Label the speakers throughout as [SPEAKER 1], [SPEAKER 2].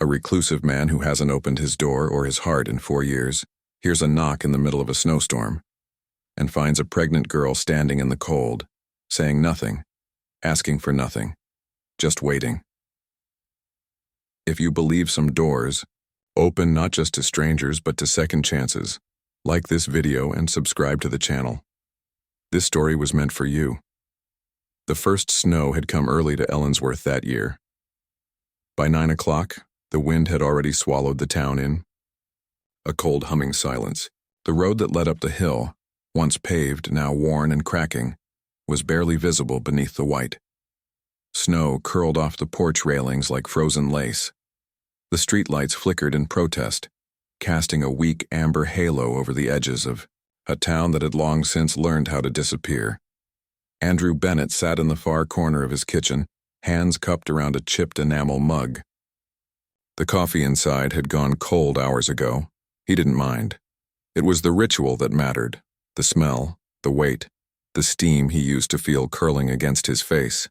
[SPEAKER 1] A reclusive man who hasn't opened his door or his heart in 4 years hears a knock in the middle of a snowstorm and finds a pregnant girl standing in the cold, saying nothing, asking for nothing, just waiting. If you believe some doors open not just to strangers but to second chances, like this video and subscribe to the channel. This story was meant for you. The first snow had come early to Ellensworth that year. By 9 o'clock, the wind had already swallowed the town in. A cold humming silence. The road that led up the hill, once paved, now worn and cracking, was barely visible beneath the white. Snow curled off the porch railings like frozen lace. The streetlights flickered in protest, casting a weak amber halo over the edges of a town that had long since learned how to disappear. Andrew Bennett sat in the far corner of his kitchen, hands cupped around a chipped enamel mug. The coffee inside had gone cold hours ago. He didn't mind. It was the ritual that mattered, the smell, the weight, the steam he used to feel curling against his face.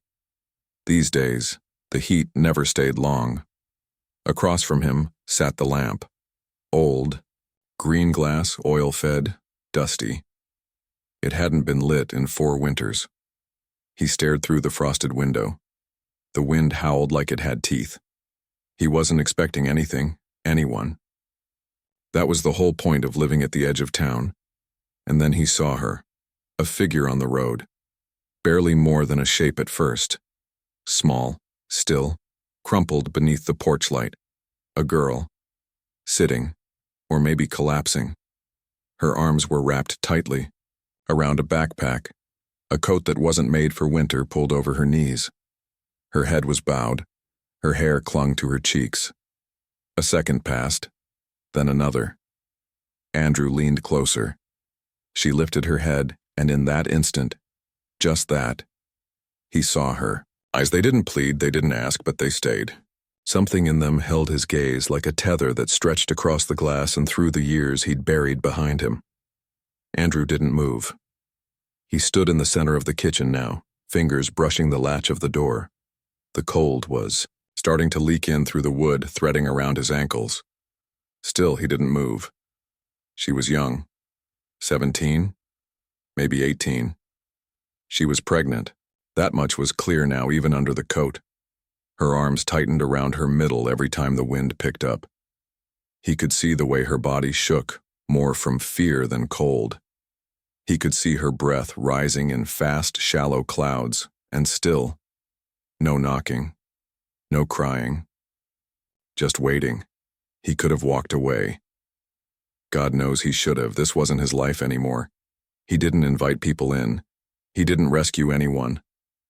[SPEAKER 1] These days, the heat never stayed long. Across from him sat the lamp. Old, green glass, oil-fed, dusty. It hadn't been lit in 4 winters. He stared through the frosted window. The wind howled like it had teeth. He wasn't expecting anything, anyone. That was the whole point of living at the edge of town. And then he saw her, a figure on the road, barely more than a shape at first. Small, still, crumpled beneath the porch light. A girl, sitting, or maybe collapsing. Her arms were wrapped tightly, around a backpack, a coat that wasn't made for winter pulled over her knees. Her head was bowed, her hair clung to her cheeks. A second passed, then another. Andrew leaned closer. She lifted her head, and in that instant, just that, he saw her. Eyes they didn't plead, they didn't ask, but they stayed. Something in them held his gaze like a tether that stretched across the glass and through the years he'd buried behind him. Andrew didn't move. He stood in the center of the kitchen now, fingers brushing the latch of the door. The cold was starting to leak in through the wood, threading around his ankles. Still, he didn't move. She was young. 17, maybe 18. She was pregnant. That much was clear now, even under the coat. Her arms tightened around her middle every time the wind picked up. He could see the way her body shook, more from fear than cold. He could see her breath rising in fast, shallow clouds, and still, no knocking, no crying, just waiting. He could have walked away. God knows he should have. This wasn't his life anymore. He didn't invite people in. He didn't rescue anyone.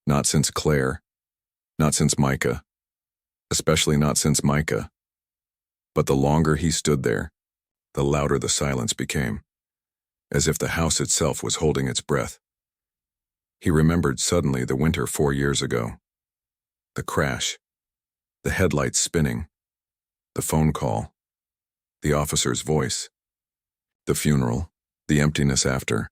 [SPEAKER 1] Not since Claire. Not since Micah. Especially not since Micah. But the longer he stood there, the louder the silence became, as if the house itself was holding its breath. He remembered suddenly the winter 4 years ago. The crash. The headlights spinning. The phone call. The officer's voice. The funeral. The emptiness after.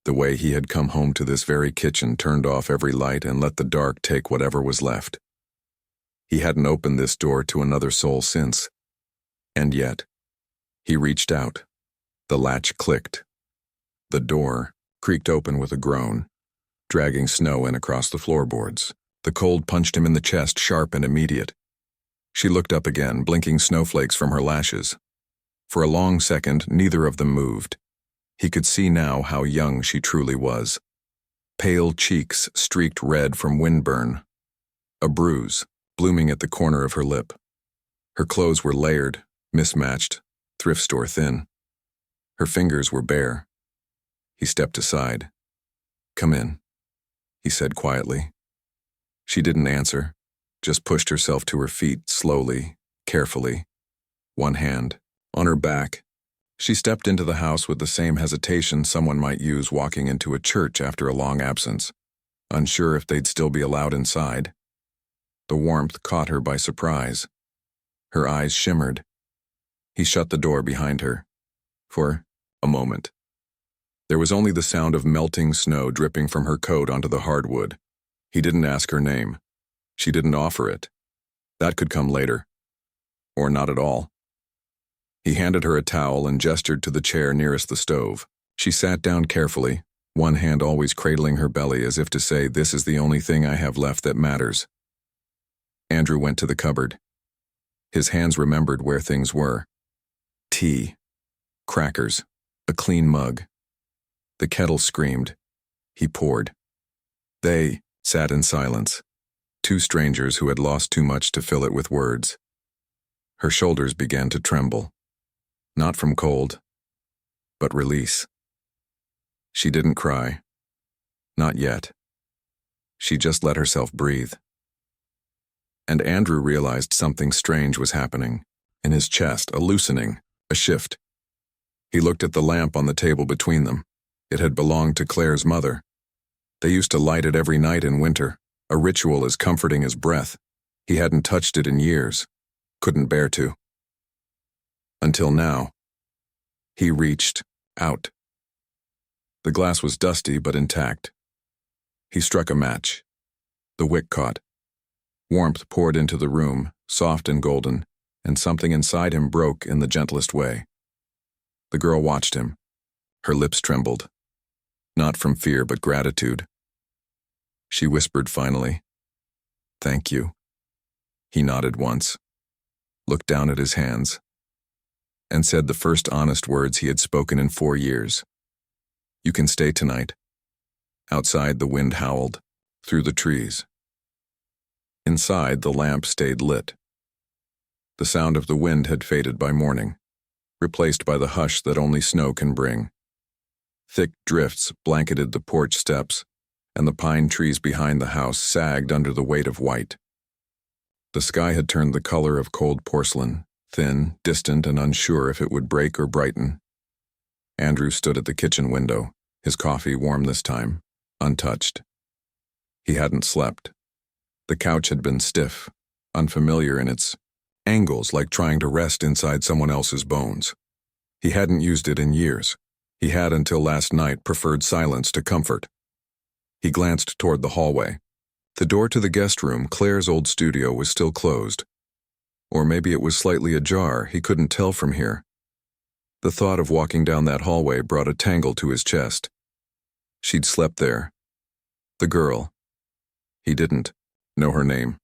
[SPEAKER 1] The way he had come home to this very kitchen, turned off every light and let the dark take whatever was left. He hadn't opened this door to another soul since. And yet, he reached out. The latch clicked. The door creaked open with a groan, dragging snow in across the floorboards. The cold punched him in the chest, sharp and immediate. She looked up again, blinking snowflakes from her lashes. For a long second, neither of them moved. He could see now how young she truly was. Pale cheeks streaked red from windburn. A bruise, blooming at the corner of her lip. Her clothes were layered, mismatched, thrift store thin. Her fingers were bare. He stepped aside. "Come in," he said quietly. She didn't answer, just pushed herself to her feet slowly, carefully, one hand on her back. She stepped into the house with the same hesitation someone might use walking into a church after a long absence, unsure if they'd still be allowed inside. The warmth caught her by surprise. Her eyes shimmered. He shut the door behind her. For a moment. There was only the sound of melting snow dripping from her coat onto the hardwood. He didn't ask her name. She didn't offer it. That could come later. or not at all. He handed her a towel and gestured to the chair nearest the stove. She sat down carefully, one hand always cradling her belly as if to say, "This is the only thing I have left that matters." Andrew went to the cupboard. His hands remembered where things were. Tea, crackers, a clean mug. The kettle screamed. He poured. They sat in silence, two strangers who had lost too much to fill it with words. Her shoulders began to tremble, not from cold, but release. She didn't cry. Not yet. She just let herself breathe. And Andrew realized something strange was happening. In his chest, a loosening, a shift. He looked at the lamp on the table between them. It had belonged to Claire's mother. They used to light it every night in winter, a ritual as comforting as breath. He hadn't touched it in years, couldn't bear to. Until now. He reached out. The glass was dusty but intact. He struck a match. The wick caught. Warmth poured into the room, soft and golden, and something inside him broke in the gentlest way. The girl watched him. Her lips trembled. Not from fear but gratitude. She whispered finally, "Thank you." He nodded once, looked down at his hands, and said the first honest words he had spoken in 4 years. "You can stay tonight." Outside, the wind howled, through the trees. Inside, the lamp stayed lit. The sound of the wind had faded by morning, replaced by the hush that only snow can bring. Thick drifts blanketed the porch steps, and the pine trees behind the house sagged under the weight of white. The sky had turned the color of cold porcelain, thin, distant, and unsure if it would break or brighten. Andrew stood at the kitchen window, his coffee warm this time, untouched. He hadn't slept. The couch had been stiff, unfamiliar in its angles, like trying to rest inside someone else's bones. He hadn't used it in years. He had until last night preferred silence to comfort. He glanced toward the hallway. The door to the guest room, Claire's old studio, was still closed. Or maybe it was slightly ajar, he couldn't tell from here. The thought of walking down that hallway brought a tangle to his chest. She'd slept there. The girl. He didn't know her name.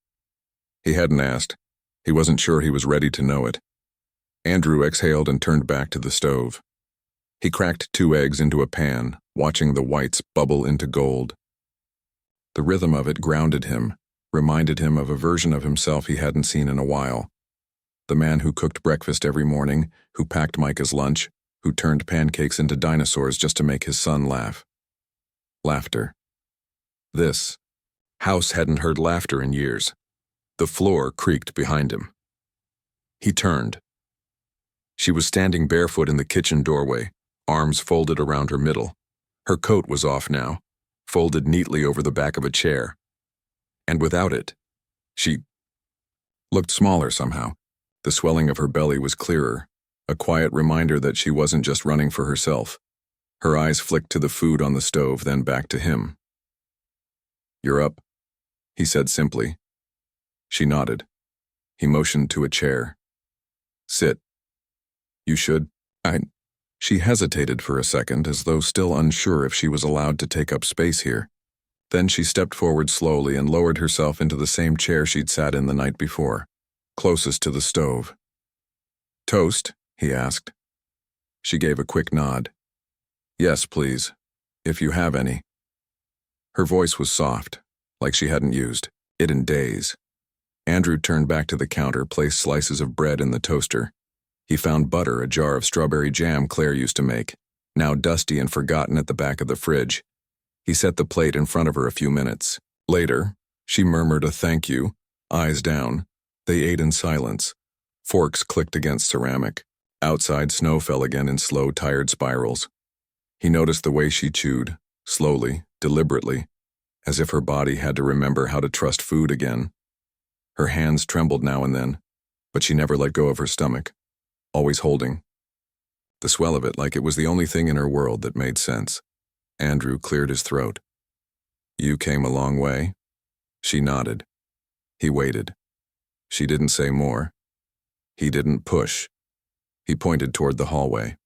[SPEAKER 1] He hadn't asked. He wasn't sure he was ready to know it. Andrew exhaled and turned back to the stove. He cracked 2 eggs into a pan, watching the whites bubble into gold. The rhythm of it grounded him, reminded him of a version of himself he hadn't seen in a while. The man who cooked breakfast every morning, who packed Micah's lunch, who turned pancakes into dinosaurs just to make his son laugh. Laughter. This house hadn't heard laughter in years. The floor creaked behind him. He turned. She was standing barefoot in the kitchen doorway, arms folded around her middle. Her coat was off now, folded neatly over the back of a chair. And without it, she looked smaller somehow. The swelling of her belly was clearer, a quiet reminder that she wasn't just running for herself. Her eyes flicked to the food on the stove, then back to him. "You're up," he said simply. She nodded. He motioned to a chair. "Sit." "You should." She hesitated for a second, as though still unsure if she was allowed to take up space here. Then she stepped forward slowly and lowered herself into the same chair she'd sat in the night before, closest to the stove. "Toast?" he asked. She gave a quick nod. "Yes, please, if you have any." Her voice was soft, like she hadn't used it in days. Andrew turned back to the counter, placed slices of bread in the toaster. He found butter, a jar of strawberry jam Claire used to make, now dusty and forgotten at the back of the fridge. He set the plate in front of her a few minutes. Later, she murmured a thank you, eyes down. They ate in silence. Forks clicked against ceramic. Outside, snow fell again in slow, tired spirals. He noticed the way she chewed, slowly, deliberately, as if her body had to remember how to trust food again. Her hands trembled now and then, but she never let go of her stomach, always holding. The swell of it, like it was the only thing in her world that made sense. Andrew cleared his throat. "You came a long way?" She nodded. He waited. She didn't say more. He didn't push. He pointed toward the hallway.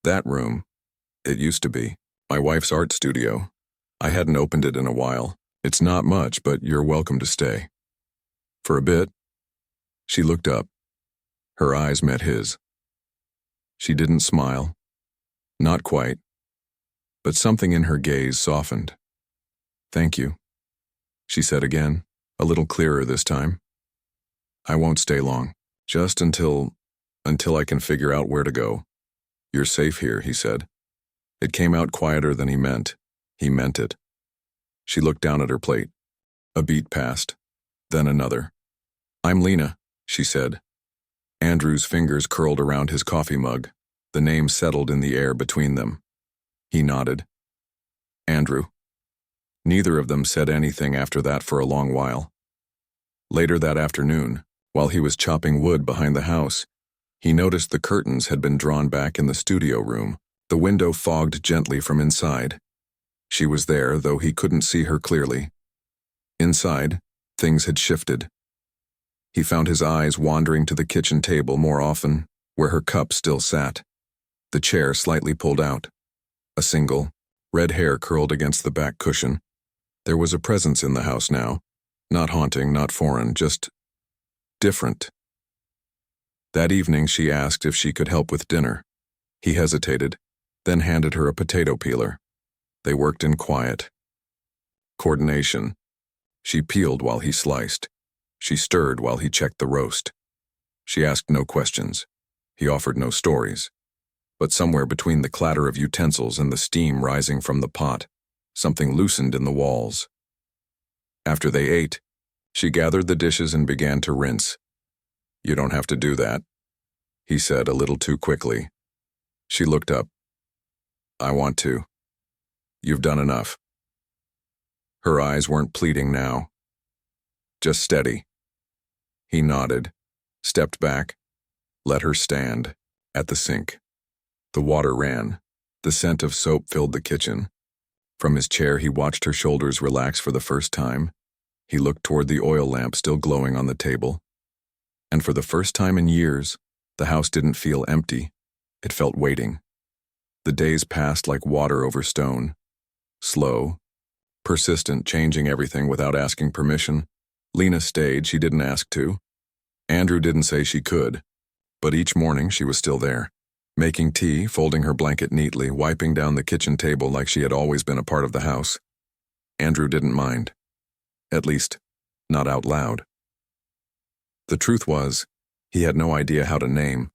[SPEAKER 1] That room. It used to be my wife's art studio. I hadn't opened it in a while. It's not much, but you're welcome to stay. For a bit. She looked up. Her eyes met his. She didn't smile. Not quite. But something in her gaze softened. Thank you, she said again, a little clearer this time. I won't stay long. Just until I can figure out where to go. You're safe here, he said. It came out quieter than he meant. He meant it. She looked down at her plate. A beat passed, then another. I'm Lena, she said. Andrew's fingers curled around his coffee mug. The name settled in the air between them. He nodded. Andrew. Neither of them said anything after that for a long while. Later that afternoon, while he was chopping wood behind the house, he noticed the curtains had been drawn back in the studio room, the window fogged gently from inside. She was there, though he couldn't see her clearly. Inside, things had shifted. He found his eyes wandering to the kitchen table more often, where her cup still sat. The chair slightly pulled out. A single, red hair curled against the back cushion. There was a presence in the house now. Not haunting, not foreign, just different. That evening she asked if she could help with dinner. He hesitated, then handed her a potato peeler. They worked in quiet. Coordination. She peeled while he sliced. She stirred while he checked the roast. She asked no questions. He offered no stories. But somewhere between the clatter of utensils and the steam rising from the pot, something loosened in the walls. After they ate, she gathered the dishes and began to rinse. You don't have to do that, he said a little too quickly. She looked up. I want to. You've done enough. Her eyes weren't pleading now. Just steady. He nodded, stepped back, let her stand, at the sink. The water ran. The scent of soap filled the kitchen. From his chair he watched her shoulders relax for the first time. He looked toward the oil lamp still glowing on the table. And for the first time in years, the house didn't feel empty. It felt waiting. The days passed like water over stone. Slow, persistent, changing everything without asking permission. Lena stayed, she didn't ask to. Andrew didn't say she could. But each morning she was still there, making tea, folding her blanket neatly, wiping down the kitchen table like she had always been a part of the house. Andrew didn't mind. At least, not out loud. The truth was, he had no idea how to name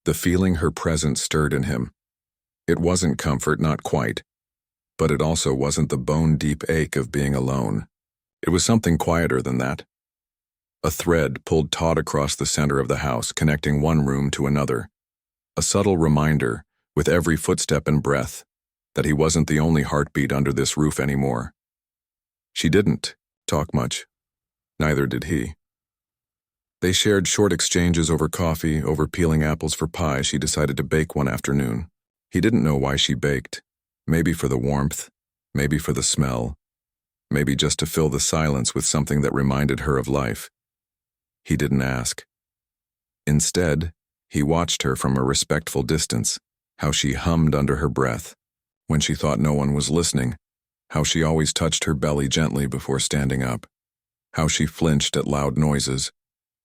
[SPEAKER 1] the feeling her presence stirred in him. It wasn't comfort, not quite, but it also wasn't the bone-deep ache of being alone. It was something quieter than that. A thread pulled taut across the center of the house, connecting one room to another. A subtle reminder, with every footstep and breath, that he wasn't the only heartbeat under this roof anymore. She didn't talk much. Neither did he. They shared short exchanges over coffee, over peeling apples for pie she decided to bake one afternoon. He didn't know why she baked. Maybe for the warmth, maybe for the smell, maybe just to fill the silence with something that reminded her of life. He didn't ask. Instead, he watched her from a respectful distance, how she hummed under her breath, when she thought no one was listening, how she always touched her belly gently before standing up, how she flinched at loud noises,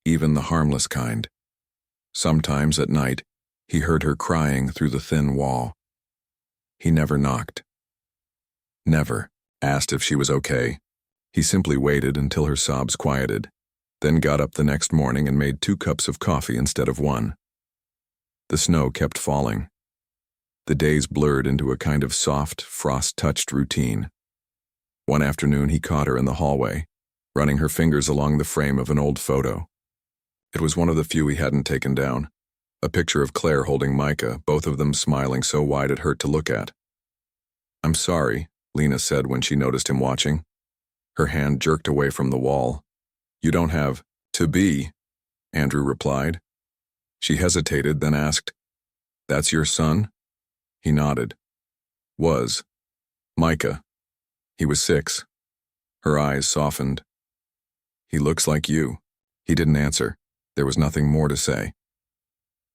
[SPEAKER 1] even the harmless kind. Sometimes at night, he heard her crying through the thin wall. He never knocked. Never asked if she was okay. He simply waited until her sobs quieted, then got up the next morning and made 2 cups of coffee instead of 1. The snow kept falling. The days blurred into a kind of soft, frost-touched routine. One afternoon he caught her in the hallway, running her fingers along the frame of an old photo. It was one of the few he hadn't taken down. A picture of Claire holding Micah, both of them smiling so wide it hurt to look at. I'm sorry, Lena said when she noticed him watching. Her hand jerked away from the wall. You don't have to be, Andrew replied. She hesitated, then asked, That's your son? He nodded. Was. Micah. He was 6. Her eyes softened. He looks like you. He didn't answer. There was nothing more to say.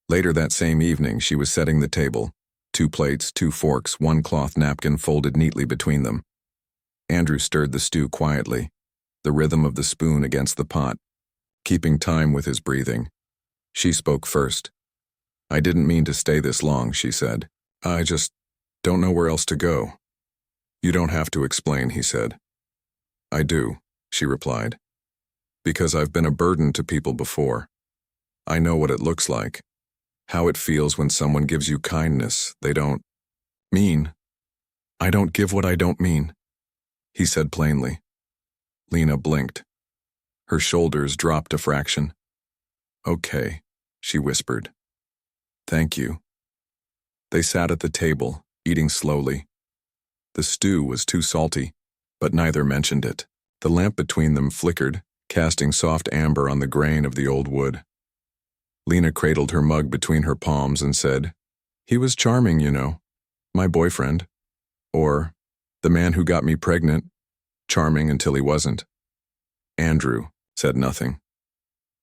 [SPEAKER 1] Later that same evening, she was setting the table. 2 plates, 2 forks, 1 cloth napkin folded neatly between them. Andrew stirred the stew quietly, the rhythm of the spoon against the pot, keeping time with his breathing. She spoke first. "I didn't mean to stay this long," she said. "I just don't know where else to go." "You don't have to explain," he said. "I do," she replied. "Because I've been a burden to people before. I know what it looks like. How it feels when someone gives you kindness they don't mean. I don't give what I don't mean," he said plainly. Lena blinked. Her shoulders dropped a fraction. "Okay," she whispered. "Thank you." They sat at the table, eating slowly. The stew was too salty, but neither mentioned it. The lamp between them flickered, casting soft amber on the grain of the old wood. Lena cradled her mug between her palms and said, "He was charming, you know. My boyfriend. Or, the man who got me pregnant. Charming until he wasn't." Andrew said nothing.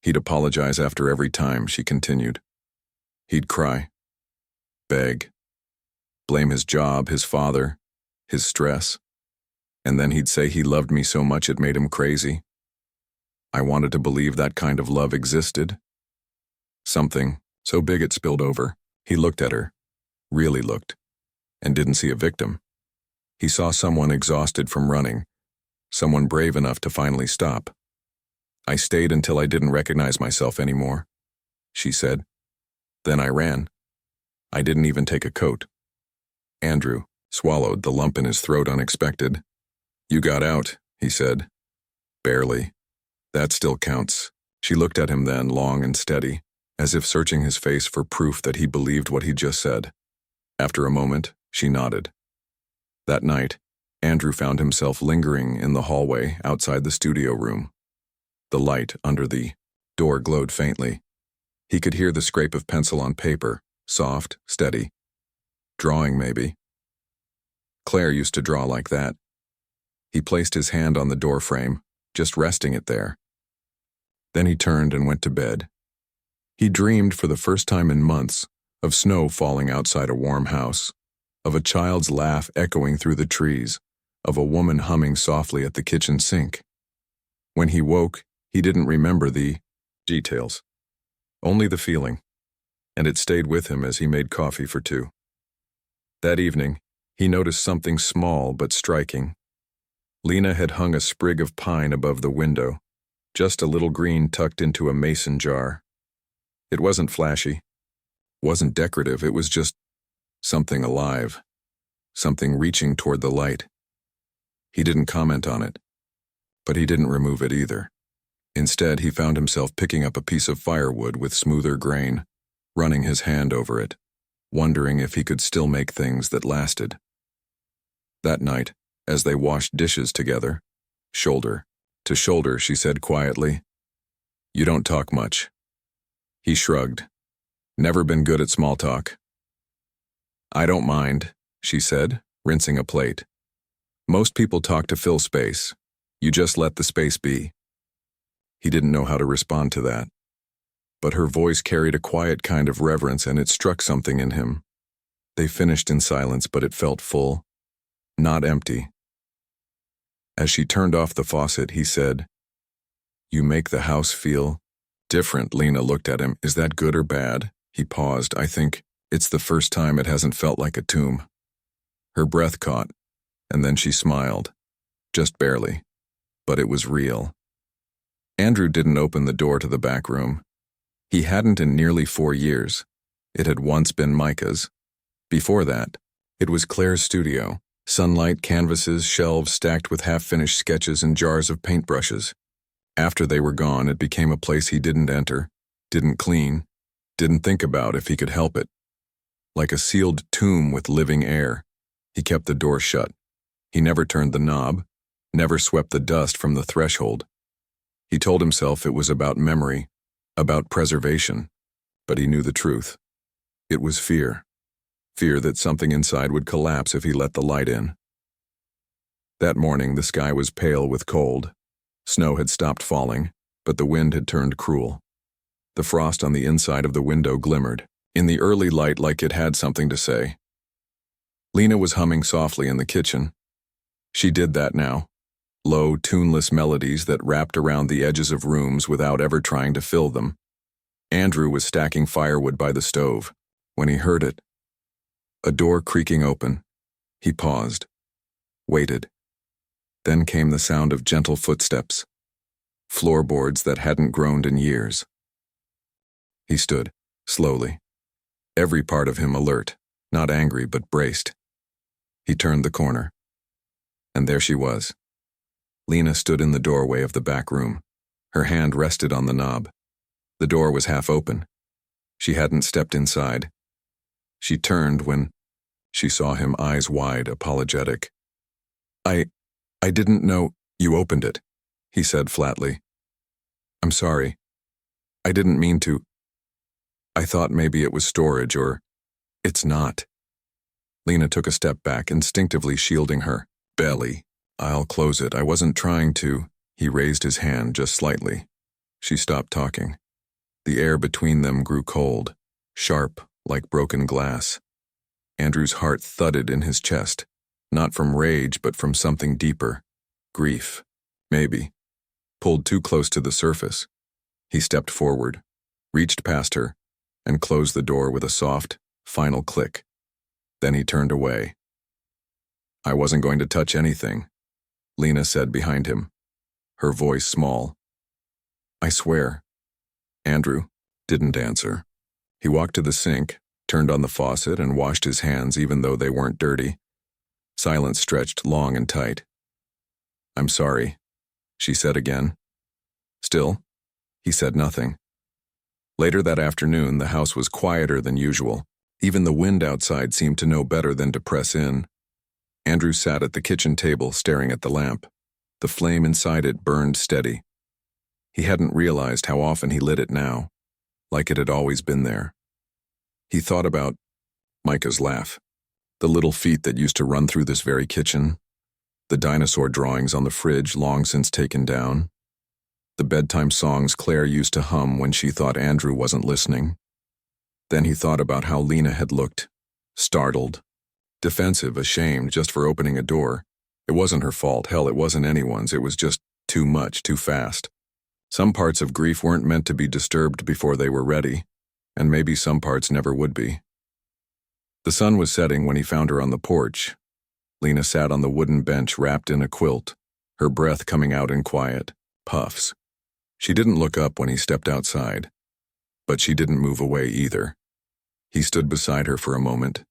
[SPEAKER 1] He'd apologize after every time, she continued. He'd cry. Beg. Blame his job, his father, his stress. And then he'd say he loved me so much it made him crazy. I wanted to believe that kind of love existed. Something so big it spilled over. He looked at her, really looked, and didn't see a victim. He saw someone exhausted from running, someone brave enough to finally stop. "I stayed until I didn't recognize myself anymore," she said. "Then I ran. I didn't even take a coat." Andrew swallowed, the lump in his throat unexpected. "You got out," he said. "Barely. That still counts." She looked at him then, long and steady, as if searching his face for proof that he believed what he'd just said. After a moment, she nodded. That night, Andrew found himself lingering in the hallway outside the studio room. The light under the door glowed faintly. He could hear the scrape of pencil on paper, soft, steady. Drawing, maybe. Claire used to draw like that. He placed his hand on the door frame, just resting it there. Then he turned and went to bed. He dreamed for the first time in months of snow falling outside a warm house, of a child's laugh echoing through the trees, of a woman humming softly at the kitchen sink. When he woke, he didn't remember the details, only the feeling, and it stayed with him as he made coffee for 2. That evening, he noticed something small but striking. Lena had hung a sprig of pine above the window, just a little green tucked into a mason jar. It wasn't flashy, wasn't decorative, it was just something alive, something reaching toward the light. He didn't comment on it, but he didn't remove it either. Instead, he found himself picking up a piece of firewood with smoother grain, running his hand over it, wondering if he could still make things that lasted. That night, as they washed dishes together, shoulder to shoulder, she said quietly, "You don't talk much." He shrugged. "Never been good at small talk." "I don't mind," she said, rinsing a plate. "Most people talk to fill space. You just let the space be." He didn't know how to respond to that. But her voice carried a quiet kind of reverence, and it struck something in him. They finished in silence, but it felt full, not empty. As she turned off the faucet, he said, "You make the house feel different." Lena looked at him. "Is that good or bad?" He paused. "I think it's the first time it hasn't felt like a tomb." Her breath caught, and then she smiled. Just barely. But it was real. Andrew didn't open the door to the back room. He hadn't in nearly 4 years. It had once been Micah's. Before that, it was Claire's studio. Sunlight, canvases, shelves stacked with half-finished sketches and jars of paintbrushes. After they were gone, it became a place he didn't enter, didn't clean, didn't think about if he could help it. Like a sealed tomb with living air, he kept the door shut. He never turned the knob, never swept the dust from the threshold. He told himself it was about memory, about preservation, but he knew the truth. It was fear. Fear that something inside would collapse if he let the light in. That morning, the sky was pale with cold. Snow had stopped falling, but the wind had turned cruel. The frost on the inside of the window glimmered, in the early light like it had something to say. Lena was humming softly in the kitchen. She did that now. Low, tuneless melodies that wrapped around the edges of rooms without ever trying to fill them. Andrew was stacking firewood by the stove when he heard it. A door creaking open. He paused, waited. Then came the sound of gentle footsteps, floorboards that hadn't groaned in years. He stood, slowly, every part of him alert, not angry but braced. He turned the corner. And there she was. Lena stood in the doorway of the back room. Her hand rested on the knob. The door was half open. She hadn't stepped inside. She turned when she saw him, eyes wide, apologetic. I didn't know you opened it, he said flatly. I'm sorry. I didn't mean to. I thought maybe it was storage or... It's not. Lena took a step back, instinctively shielding her. Belly. I'll close it. I wasn't trying to. He raised his hand just slightly. She stopped talking. The air between them grew cold, sharp, like broken glass. Andrew's heart thudded in his chest, not from rage but from something deeper. Grief, maybe. Pulled too close to the surface. He stepped forward, reached past her, and closed the door with a soft, final click. Then he turned away. I wasn't going to touch anything, Lena said behind him, her voice small. I swear. Andrew didn't answer. He walked to the sink, turned on the faucet, and washed his hands even though they weren't dirty. Silence stretched long and tight. I'm sorry, she said again. Still, he said nothing. Later that afternoon, the house was quieter than usual. Even the wind outside seemed to know better than to press in. Andrew sat at the kitchen table staring at the lamp. The flame inside it burned steady. He hadn't realized how often he lit it now, like it had always been there. He thought about Micah's laugh, the little feet that used to run through this very kitchen, the dinosaur drawings on the fridge long since taken down, the bedtime songs Claire used to hum when she thought Andrew wasn't listening. Then he thought about how Lena had looked, startled, defensive, ashamed just for opening a door. It wasn't her fault, hell, it wasn't anyone's, it was just too much, too fast. Some parts of grief weren't meant to be disturbed before they were ready, and maybe some parts never would be. The sun was setting when he found her on the porch. Lena sat on the wooden bench wrapped in a quilt, her breath coming out in quiet puffs. She didn't look up when he stepped outside, but she didn't move away either. He stood beside her for a moment,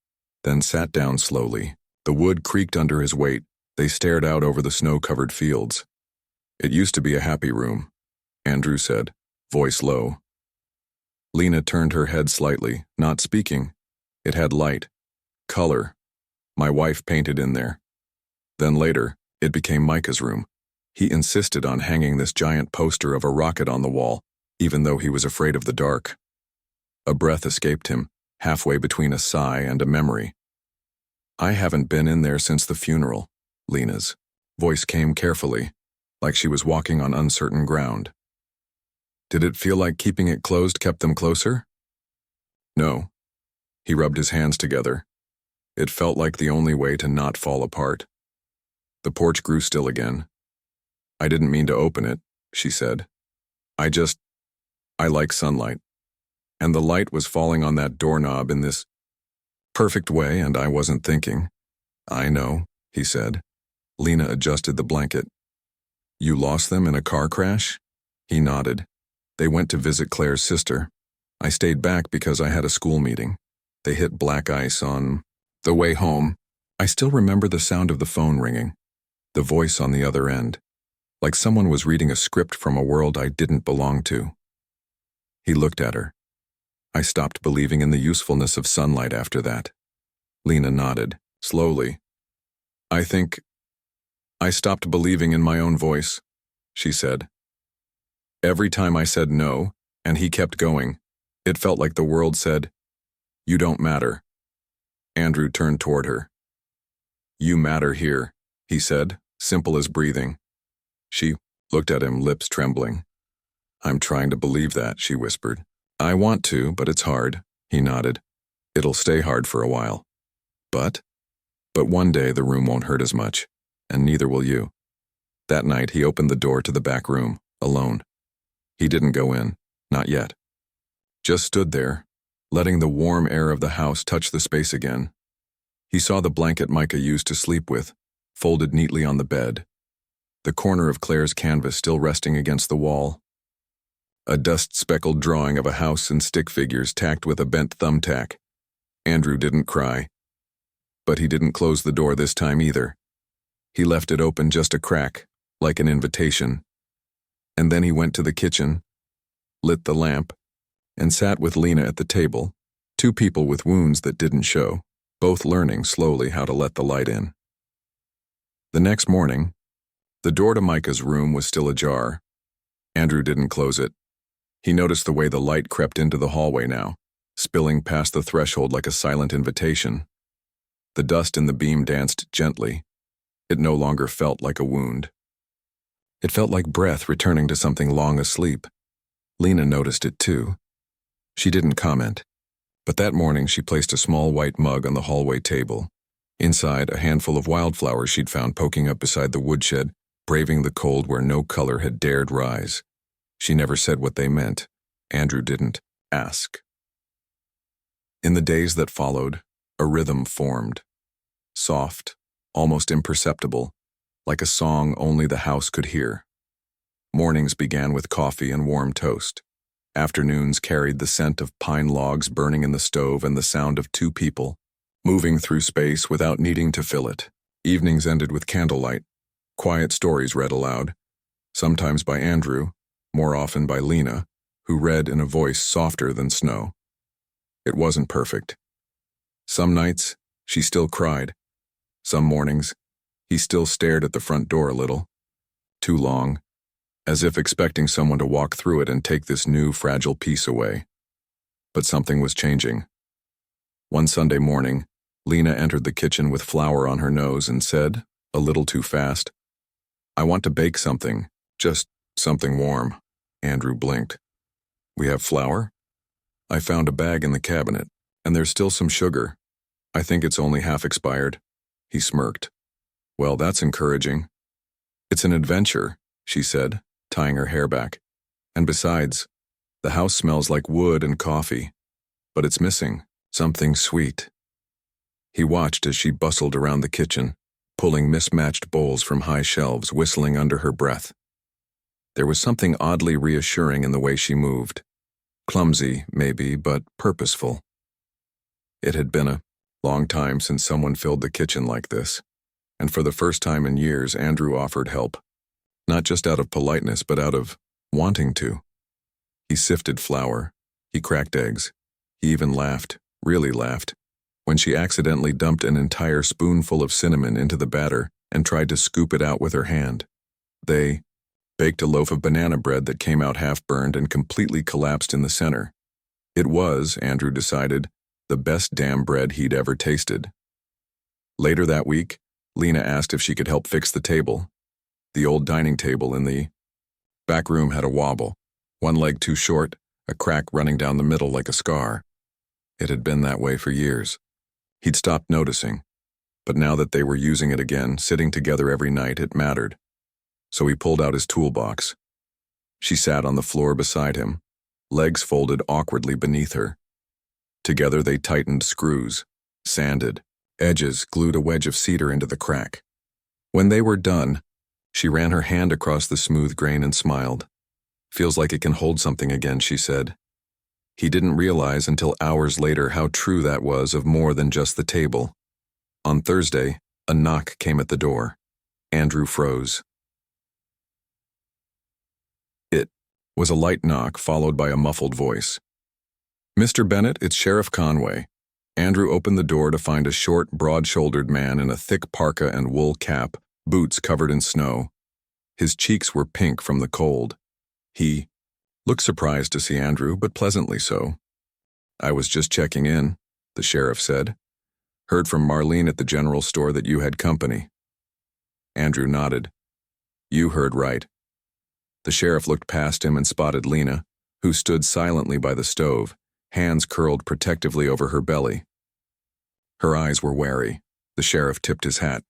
[SPEAKER 1] then sat down slowly. The wood creaked under his weight. They stared out over the snow-covered fields. It used to be a happy room, Andrew said, voice low. Lena turned her head slightly, not speaking. It had light, color. My wife painted in there. Then later, it became Micah's room. He insisted on hanging this giant poster of a rocket on the wall, even though he was afraid of the dark. A breath escaped him, halfway between a sigh and a memory. I haven't been in there since the funeral, Lena's voice came carefully, like she was walking on uncertain ground. Did it feel like keeping it closed kept them closer? No. He rubbed his hands together. It felt like the only way to not fall apart. The porch grew still again. I didn't mean to open it, she said. I like sunlight. And the light was falling on that doorknob in this perfect way, and I wasn't thinking. I know, he said. Lena adjusted the blanket. You lost them in a car crash? He nodded. They went to visit Claire's sister. I stayed back because I had a school meeting. They hit black ice on the way home. I still remember the sound of the phone ringing, the voice on the other end, like someone was reading a script from a world I didn't belong to. He looked at her. I stopped believing in the usefulness of sunlight after that. Lena nodded, slowly. I think I stopped believing in my own voice, she said. Every time I said no, and he kept going, it felt like the world said, You don't matter. Andrew turned toward her. You matter here, he said, simple as breathing. She looked at him, lips trembling. I'm trying to believe that, she whispered. I want to, but it's hard, he nodded. It'll stay hard for a while. But one day the room won't hurt as much, and neither will you. That night he opened the door to the back room, alone. He didn't go in, not yet. Just stood there, letting the warm air of the house touch the space again. He saw the blanket Micah used to sleep with, folded neatly on the bed. The corner of Claire's canvas still resting against the wall. A dust-speckled drawing of a house and stick figures tacked with a bent thumbtack. Andrew didn't cry. But he didn't close the door this time either. He left it open just a crack, like an invitation. And then he went to the kitchen, lit the lamp, and sat with Lena at the table, two people with wounds that didn't show, both learning slowly how to let the light in. The next morning, the door to Micah's room was still ajar. Andrew didn't close it. He noticed the way the light crept into the hallway now, spilling past the threshold like a silent invitation. The dust in the beam danced gently. It no longer felt like a wound. It felt like breath returning to something long asleep. Lena noticed it too. She didn't comment, but that morning she placed a small white mug on the hallway table. Inside, a handful of wildflowers she'd found poking up beside the woodshed, braving the cold where no color had dared rise. She never said what they meant. Andrew didn't ask. In the days that followed, a rhythm formed. Soft, almost imperceptible, like a song only the house could hear. Mornings began with coffee and warm toast. Afternoons carried the scent of pine logs burning in the stove and the sound of two people, moving through space without needing to fill it. Evenings ended with candlelight, quiet stories read aloud, sometimes by Andrew, more often by Lena, who read in a voice softer than snow. It wasn't perfect. Some nights, she still cried. Some mornings, he still stared at the front door a little. Too long, as if expecting someone to walk through it and take this new, fragile piece away. But something was changing. One Sunday morning, Lena entered the kitchen with flour on her nose and said, a little too fast, "I want to bake something, just something warm." Andrew blinked. "We have flour? I found a bag in the cabinet, and there's still some sugar. I think it's only half expired." He smirked. "Well, that's encouraging." "It's an adventure," she said, tying her hair back. "And besides, the house smells like wood and coffee, but it's missing something sweet." He watched as she bustled around the kitchen, pulling mismatched bowls from high shelves, whistling under her breath. There was something oddly reassuring in the way she moved. Clumsy, maybe, but purposeful. It had been a long time since someone filled the kitchen like this, and for the first time in years, Andrew offered help. Not just out of politeness, but out of wanting to. He sifted flour. He cracked eggs. He even laughed, really laughed, when she accidentally dumped an entire spoonful of cinnamon into the batter and tried to scoop it out with her hand. They baked a loaf of banana bread that came out half-burned and completely collapsed in the center. It was, Andrew decided, the best damn bread he'd ever tasted. Later that week, Lena asked if she could help fix the table. The old dining table in the back room had a wobble, one leg too short, a crack running down the middle like a scar. It had been that way for years. He'd stopped noticing, but now that they were using it again, sitting together every night, it mattered. So he pulled out his toolbox. She sat on the floor beside him, legs folded awkwardly beneath her. Together they tightened screws, sanded, edges, glued a wedge of cedar into the crack. When they were done, she ran her hand across the smooth grain and smiled. "Feels like it can hold something again," she said. He didn't realize until hours later how true that was of more than just the table. On Thursday, a knock came at the door. Andrew froze. It was a light knock followed by a muffled voice. "Mr. Bennett, it's Sheriff Conway." Andrew opened the door to find a short, broad-shouldered man in a thick parka and wool cap, boots covered in snow. His cheeks were pink from the cold. He looked surprised to see Andrew, but pleasantly so. "I was just checking in," the sheriff said. "Heard from Marlene at the general store that you had company." Andrew nodded. "You heard right." The sheriff looked past him and spotted Lena, who stood silently by the stove, hands curled protectively over her belly. Her eyes were wary. The sheriff tipped his hat.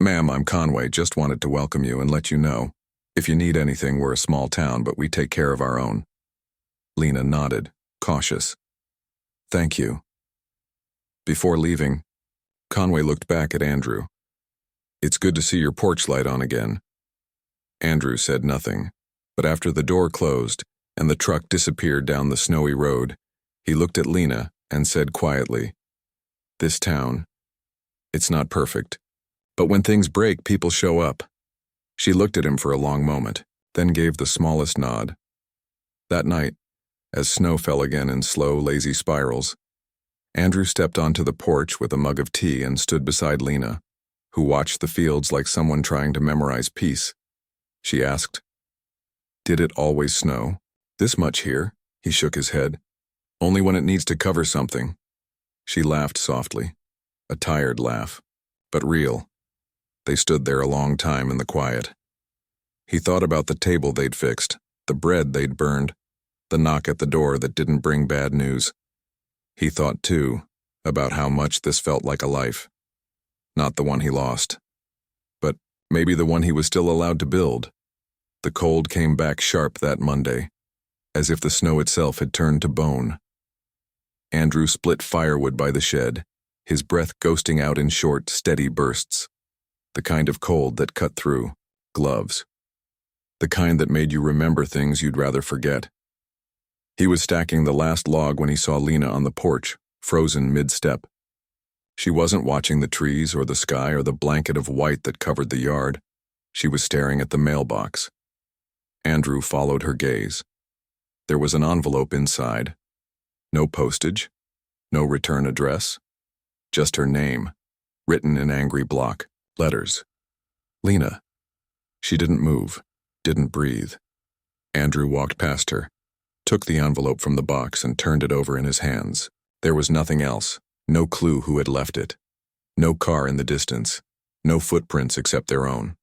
[SPEAKER 1] "Ma'am, I'm Conway. Just wanted to welcome you and let you know. If you need anything, we're a small town, but we take care of our own." Lena nodded, cautious. "Thank you." Before leaving, Conway looked back at Andrew. "It's good to see your porch light on again." Andrew said nothing, but after the door closed and the truck disappeared down the snowy road, he looked at Lena and said quietly, "This town, it's not perfect, but when things break, people show up." She looked at him for a long moment, then gave the smallest nod. That night, as snow fell again in slow, lazy spirals, Andrew stepped onto the porch with a mug of tea and stood beside Lena, who watched the fields like someone trying to memorize peace. She asked, "Did it always snow? This much here?" He shook his head. "Only when it needs to cover something." She laughed softly, a tired laugh, but real. They stood there a long time in the quiet. He thought about the table they'd fixed, the bread they'd burned, the knock at the door that didn't bring bad news. He thought, too, about how much this felt like a life. Not the one he lost, but maybe the one he was still allowed to build. The cold came back sharp that Monday, as if the snow itself had turned to bone. Andrew split firewood by the shed, his breath ghosting out in short, steady bursts. The kind of cold that cut through gloves. The kind that made you remember things you'd rather forget. He was stacking the last log when he saw Lena on the porch, frozen mid-step. She wasn't watching the trees or the sky or the blanket of white that covered the yard. She was staring at the mailbox. Andrew followed her gaze. There was an envelope inside. No postage, no return address, just her name, written in angry block letters. Lena. She didn't move, didn't breathe. Andrew walked past her, took the envelope from the box and turned it over in his hands. There was nothing else, no clue who had left it. No car in the distance, no footprints except their own.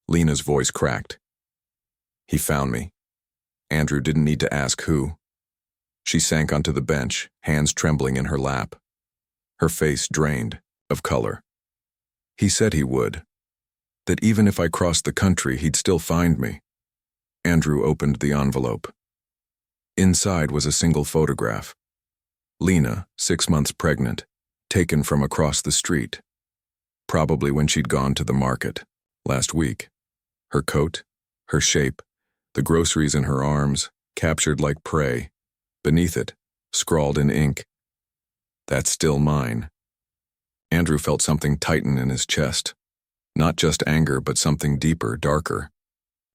[SPEAKER 1] Lena's voice cracked. "He found me." Andrew didn't need to ask who. She sank onto the bench, hands trembling in her lap. Her face drained of color. "He said he would. That even if I crossed the country, he'd still find me." Andrew opened the envelope. Inside was a single photograph. Lena, 6 months pregnant, taken from across the street. Probably when she'd gone to the market, last week. Her coat, her shape, the groceries in her arms, captured like prey. Beneath it, scrawled in ink, "That's still mine." Andrew felt something tighten in his chest. Not just anger, but something deeper, darker.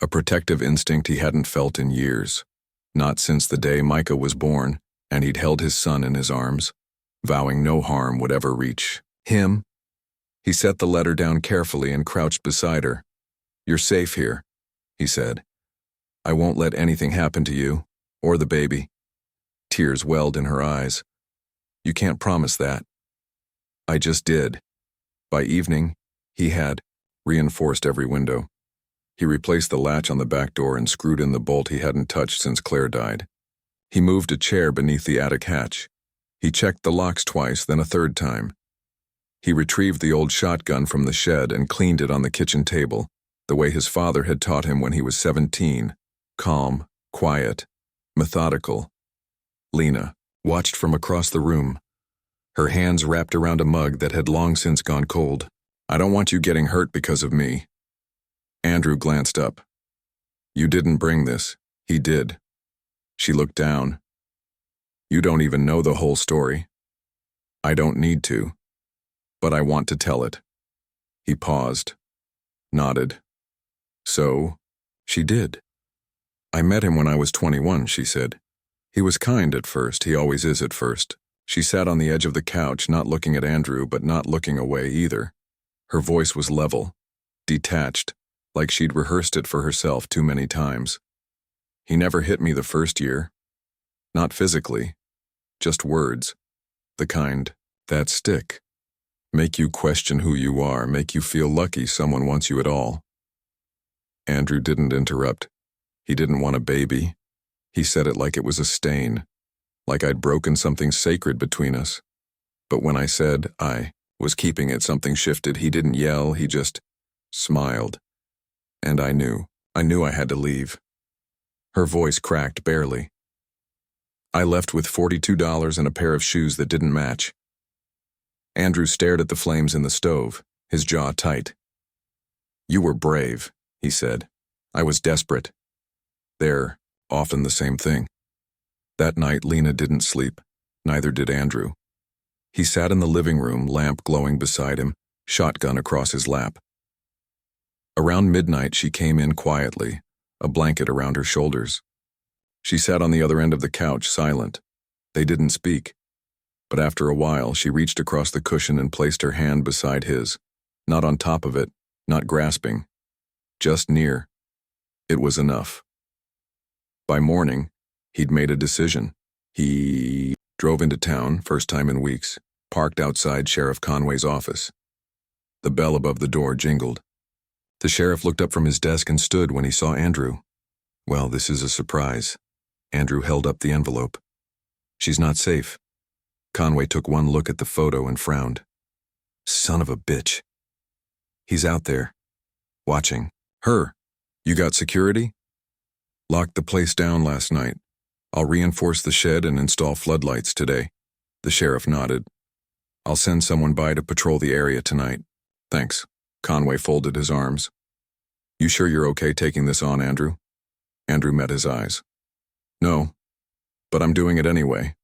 [SPEAKER 1] A protective instinct he hadn't felt in years. Not since the day Micah was born, and he'd held his son in his arms, vowing no harm would ever reach him. He set the letter down carefully and crouched beside her. "You're safe here," he said. "I won't let anything happen to you, or the baby." Tears welled in her eyes. "You can't promise that." "I just did." By evening, he had reinforced every window. He replaced the latch on the back door and screwed in the bolt he hadn't touched since Claire died. He moved a chair beneath the attic hatch. He checked the locks twice, then a third time. He retrieved the old shotgun from the shed and cleaned it on the kitchen table, the way his father had taught him when he was 17, calm, quiet, methodical. Lena watched from across the room, her hands wrapped around a mug that had long since gone cold. "I don't want you getting hurt because of me." Andrew glanced up. "You didn't bring this." He did. She looked down. "You don't even know the whole story." "I don't need to, but I want to tell it." He paused, nodded. "So, she did." "I met him when I was 21, she said. "He was kind at first, he always is at first." She sat on the edge of the couch, not looking at Andrew, but not looking away either. Her voice was level, detached, like she'd rehearsed it for herself too many times. "He never hit me the first year. Not physically, just words. The kind that stick. Make you question who you are, make you feel lucky someone wants you at all." Andrew didn't interrupt. He didn't want a baby. He said it like it was a stain, like I'd broken something sacred between us. But when I said I was keeping it, something shifted. He didn't yell, he just smiled. And I knew I had to leave. Her voice cracked barely. I left with $42 and a pair of shoes that didn't match. Andrew stared at the flames in the stove, his jaw tight. "You were brave," he said. "I was desperate. They're often the same thing." That night, Lena didn't sleep. Neither did Andrew. He sat in the living room, lamp glowing beside him, shotgun across his lap. Around midnight, she came in quietly, a blanket around her shoulders. She sat on the other end of the couch, silent. They didn't speak. But after a while, she reached across the cushion and placed her hand beside his. Not on top of it, not grasping. Just near. It was enough. By morning, he'd made a decision. He drove into town, first time in weeks, parked outside Sheriff Conway's office. The bell above the door jingled. The sheriff looked up from his desk and stood when he saw Andrew. "Well, this is a surprise." Andrew held up the envelope. "She's not safe." Conway took one look at the photo and frowned. "Son of a bitch." "He's out there. Watching. Her. You got security?" "Locked the place down last night. I'll reinforce the shed and install floodlights today." The sheriff nodded. "I'll send someone by to patrol the area tonight." "Thanks." Conway folded his arms. "You sure you're okay taking this on, Andrew?" Andrew met his eyes. "No, but I'm doing it anyway."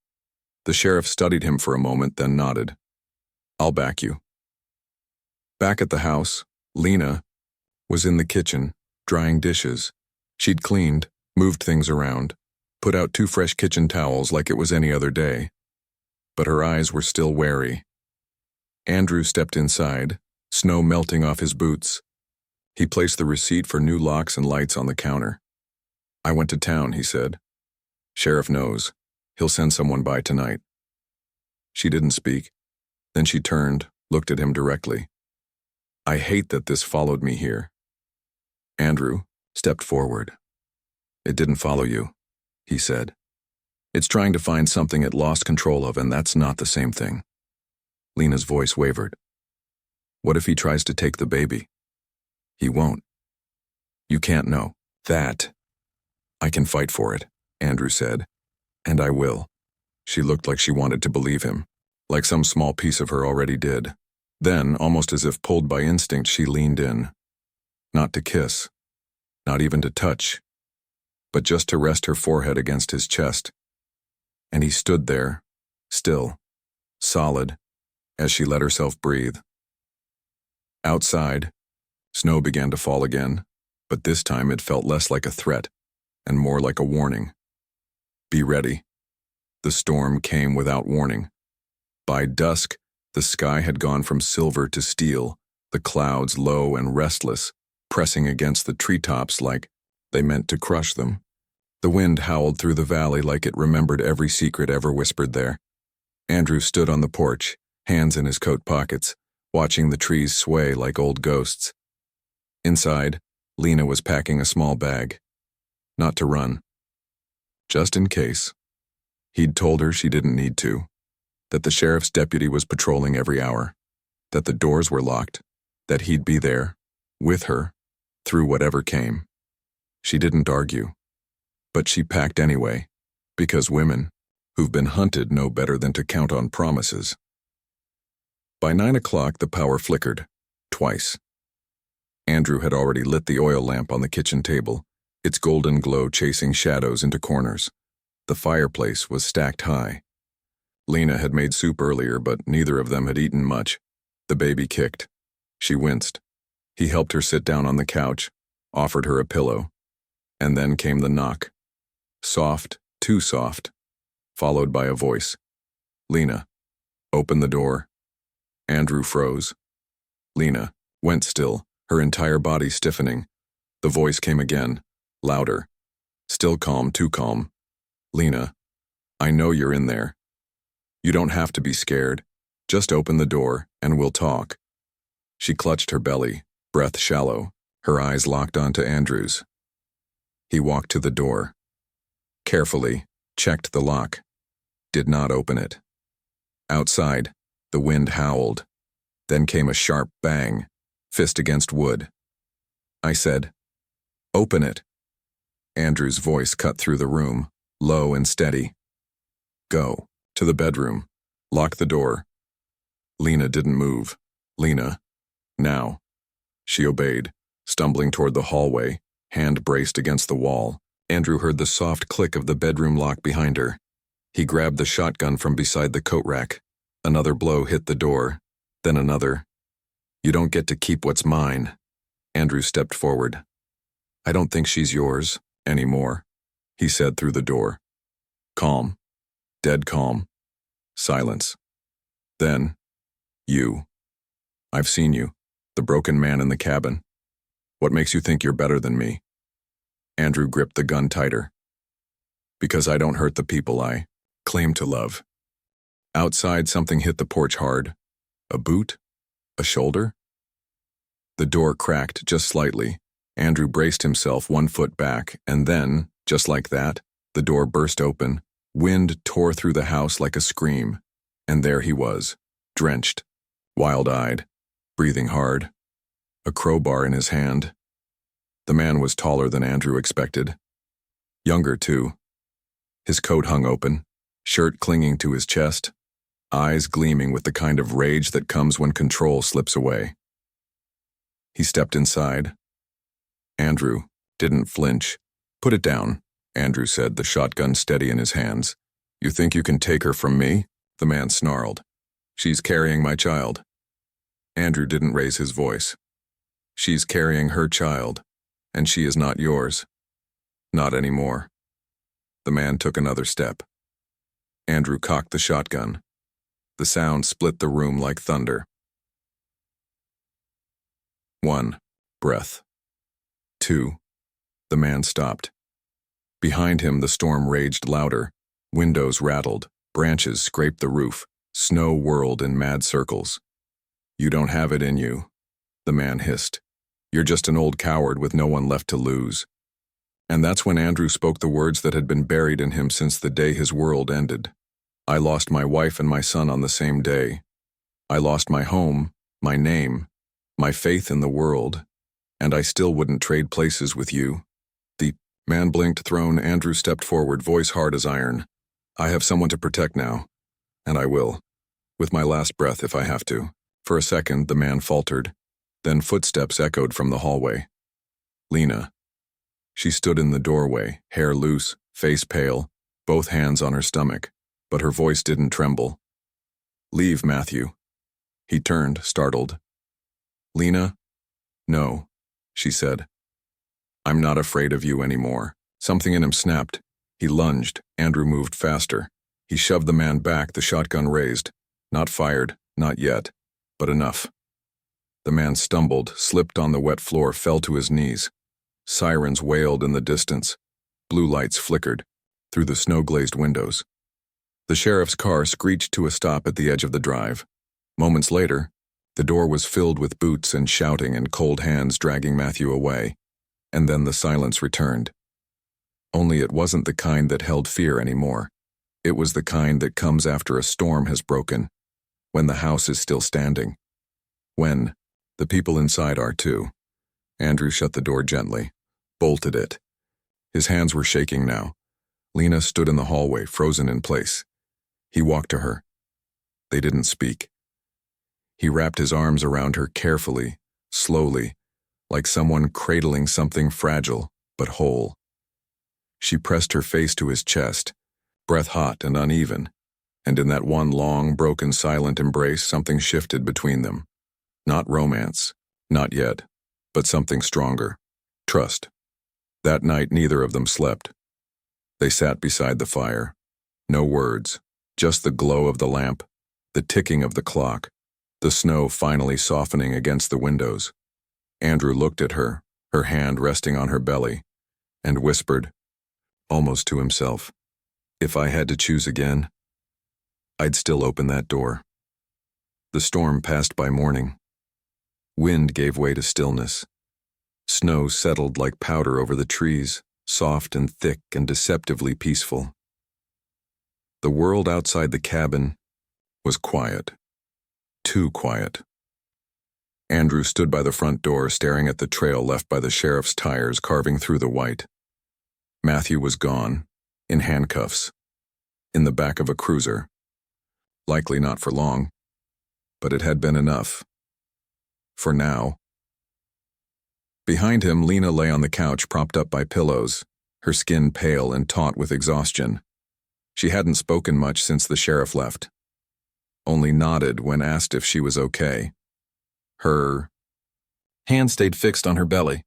[SPEAKER 1] The sheriff studied him for a moment, then nodded. "I'll back you." Back at the house, Lena was in the kitchen, drying dishes. She'd cleaned, moved things around, put out 2 fresh kitchen towels like it was any other day. But her eyes were still wary. Andrew stepped inside, snow melting off his boots. He placed the receipt for new locks and lights on the counter. "I went to town," he said. "Sheriff knows. He'll send someone by tonight." She didn't speak. Then she turned, looked at him directly. "I hate that this followed me here." Andrew stepped forward. "It didn't follow you," he said. "It's trying to find something it lost control of, and that's not the same thing." Lena's voice wavered. "What if he tries to take the baby?" "He won't." "You can't know that." "I can fight for it," Andrew said. "And I will." She looked like she wanted to believe him, like some small piece of her already did. Then, almost as if pulled by instinct, she leaned in. Not to kiss, not even to touch, but just to rest her forehead against his chest. And he stood there, still, solid, as she let herself breathe. Outside, snow began to fall again, but this time it felt less like a threat and more like a warning. Be ready. The storm came without warning. By dusk, the sky had gone from silver to steel, the clouds low and restless, pressing against the treetops like they meant to crush them. The wind howled through the valley like it remembered every secret ever whispered there. Andrew stood on the porch, hands in his coat pockets, watching the trees sway like old ghosts. Inside, Lena was packing a small bag. Not to run. Just in case. He'd told her she didn't need to. That the sheriff's deputy was patrolling every hour. That the doors were locked. That he'd be there, with her, through whatever came. She didn't argue. But she packed anyway, because women, who've been hunted, know better than to count on promises. By 9 o'clock, the power flickered, twice. Andrew had already lit the oil lamp on the kitchen table, its golden glow chasing shadows into corners. The fireplace was stacked high. Lena had made soup earlier, but neither of them had eaten much. The baby kicked. She winced. He helped her sit down on the couch, offered her a pillow. And then came the knock. Soft, too soft, followed by a voice. "Lena, open the door." Andrew froze. Lena went still, her entire body stiffening. The voice came again, louder. Still calm, too calm. "Lena, I know you're in there. You don't have to be scared. Just open the door, and we'll talk." She clutched her belly, breath shallow, her eyes locked onto Andrew's. He walked to the door. Carefully, checked the lock. Did not open it. Outside, the wind howled. Then came a sharp bang, fist against wood. I said, "Open it." Andrew's voice cut through the room, low and steady. "Go. To the bedroom. Lock the door." Lena didn't move. "Lena. Now." She obeyed, stumbling toward the hallway, hand braced against the wall. Andrew heard the soft click of the bedroom lock behind her. He grabbed the shotgun from beside the coat rack. Another blow hit the door, then another. "You don't get to keep what's mine." Andrew stepped forward. "I don't think she's yours anymore," he said through the door. Calm. Dead calm. Silence. Then, "You. I've seen you, the broken man in the cabin. What makes you think you're better than me?" Andrew gripped the gun tighter. "Because I don't hurt the people I claim to love." Outside, something hit the porch hard. A boot? A shoulder? The door cracked just slightly. Andrew braced himself 1 foot back, and then, just like that, the door burst open. Wind tore through the house like a scream, and there he was, drenched, wild-eyed, breathing hard, a crowbar in his hand. The man was taller than Andrew expected. Younger, too. His coat hung open, shirt clinging to his chest, eyes gleaming with the kind of rage that comes when control slips away. He stepped inside. Andrew didn't flinch. "Put it down," Andrew said, the shotgun steady in his hands. "You think you can take her from me?" The man snarled. "She's carrying my child." Andrew didn't raise his voice. "She's carrying her child, and she is not yours. Not anymore." The man took another step. Andrew cocked the shotgun. The sound split the room like thunder. 1. Breath. 2. The man stopped. Behind him, the storm raged louder. Windows rattled, branches scraped the roof, snow whirled in mad circles. "You don't have it in you," the man hissed. "You're just an old coward with no one left to lose." And that's when Andrew spoke the words that had been buried in him since the day his world ended. "I lost my wife and my son on the same day. I lost my home, my name, my faith in the world, and I still wouldn't trade places with you." The man blinked, thrown. Andrew stepped forward, voice hard as iron. "I have someone to protect now, and I will, with my last breath if I have to." For a second, the man faltered. Then footsteps echoed from the hallway. Lena. She stood in the doorway, hair loose, face pale, both hands on her stomach, but her voice didn't tremble. "Leave, Matthew." He turned, startled. "Lena? No," she said. "I'm not afraid of you anymore." Something in him snapped. He lunged. Andrew moved faster. He shoved the man back, the shotgun raised. Not fired, not yet, but enough. The man stumbled, slipped on the wet floor, fell to his knees. Sirens wailed in the distance. Blue lights flickered through the snow-glazed windows. The sheriff's car screeched to a stop at the edge of the drive. Moments later, the door was filled with boots and shouting and cold hands dragging Matthew away. And then the silence returned. Only it wasn't the kind that held fear anymore. It was the kind that comes after a storm has broken, when the house is still standing. When the people inside are too. Andrew shut the door gently, bolted it. His hands were shaking now. Lena stood in the hallway, frozen in place. He walked to her. They didn't speak. He wrapped his arms around her carefully, slowly, like someone cradling something fragile but whole. She pressed her face to his chest, breath hot and uneven, and in that one long, broken, silent embrace, something shifted between them. Not romance, not yet, but something stronger. Trust. That night, neither of them slept. They sat beside the fire. No words, just the glow of the lamp, the ticking of the clock, the snow finally softening against the windows. Andrew looked at her, her hand resting on her belly, and whispered, almost to himself, "If I had to choose again, I'd still open that door." The storm passed by morning. Wind gave way to stillness. Snow settled like powder over the trees. soft and thick and deceptively peaceful. The world outside the cabin was quiet. Too quiet. Andrew stood by the front door staring at the trail left by the sheriff's tires carving through the white. Matthew was gone, in handcuffs, in the back of a cruiser. Likely not for long, but it had been enough. For now. Behind him, Lena lay on the couch propped up by pillows, her skin pale and taut with exhaustion. She hadn't spoken much since the sheriff left. Only nodded when asked if she was okay. Her hand stayed fixed on her belly.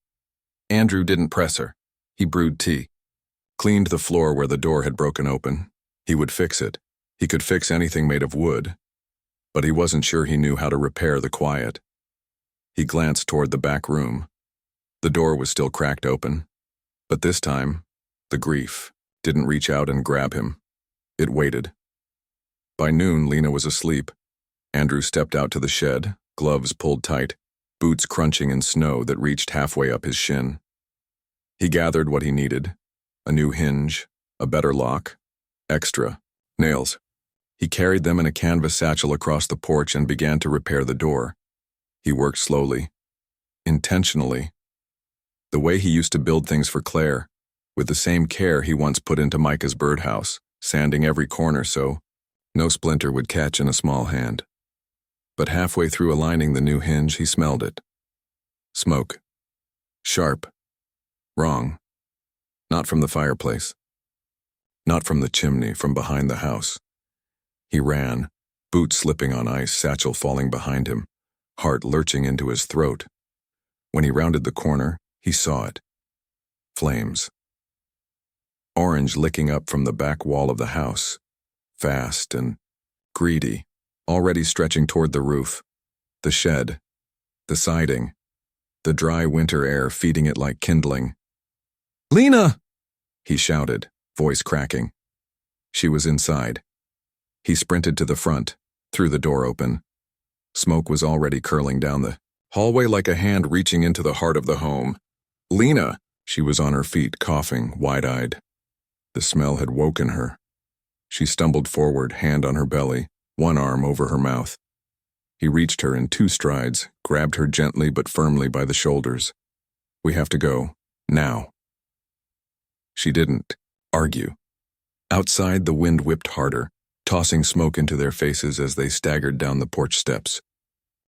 [SPEAKER 1] Andrew didn't press her. He brewed tea. Cleaned the floor where the door had broken open. He would fix it. He could fix anything made of wood. But he wasn't sure he knew how to repair the quiet. He glanced toward the back room. The door was still cracked open. But this time, the grief didn't reach out and grab him. It waited. By noon, Lena was asleep. Andrew stepped out to the shed, gloves pulled tight, boots crunching in snow that reached halfway up his shin. He gathered what he needed: a new hinge, a better lock, extra nails. He carried them in a canvas satchel across the porch and began to repair the door. He worked slowly, intentionally, the way he used to build things for Claire, with the same care he once put into Micah's birdhouse, sanding every corner so no splinter would catch in a small hand. But halfway through aligning the new hinge, he smelled it. Smoke. Sharp. Wrong. Not from the fireplace. Not from the chimney, from behind the house. He ran, boots slipping on ice, satchel falling behind him, heart lurching into his throat. When he rounded the corner, he saw it. Flames. Orange licking up from the back wall of the house. Fast and greedy, already stretching toward the roof, the shed, the siding, the dry winter air feeding it like kindling. "Lena!" he shouted, voice cracking. She was inside. He sprinted to the front, threw the door open. Smoke was already curling down the hallway like a hand reaching into the heart of the home. "Lena!" She was on her feet, coughing, wide-eyed. The smell had woken her. She stumbled forward, hand on her belly, one arm over her mouth. He reached her in 2 strides, grabbed her gently but firmly by the shoulders. "We have to go. Now." She didn't argue. Outside, the wind whipped harder, tossing smoke into their faces as they staggered down the porch steps.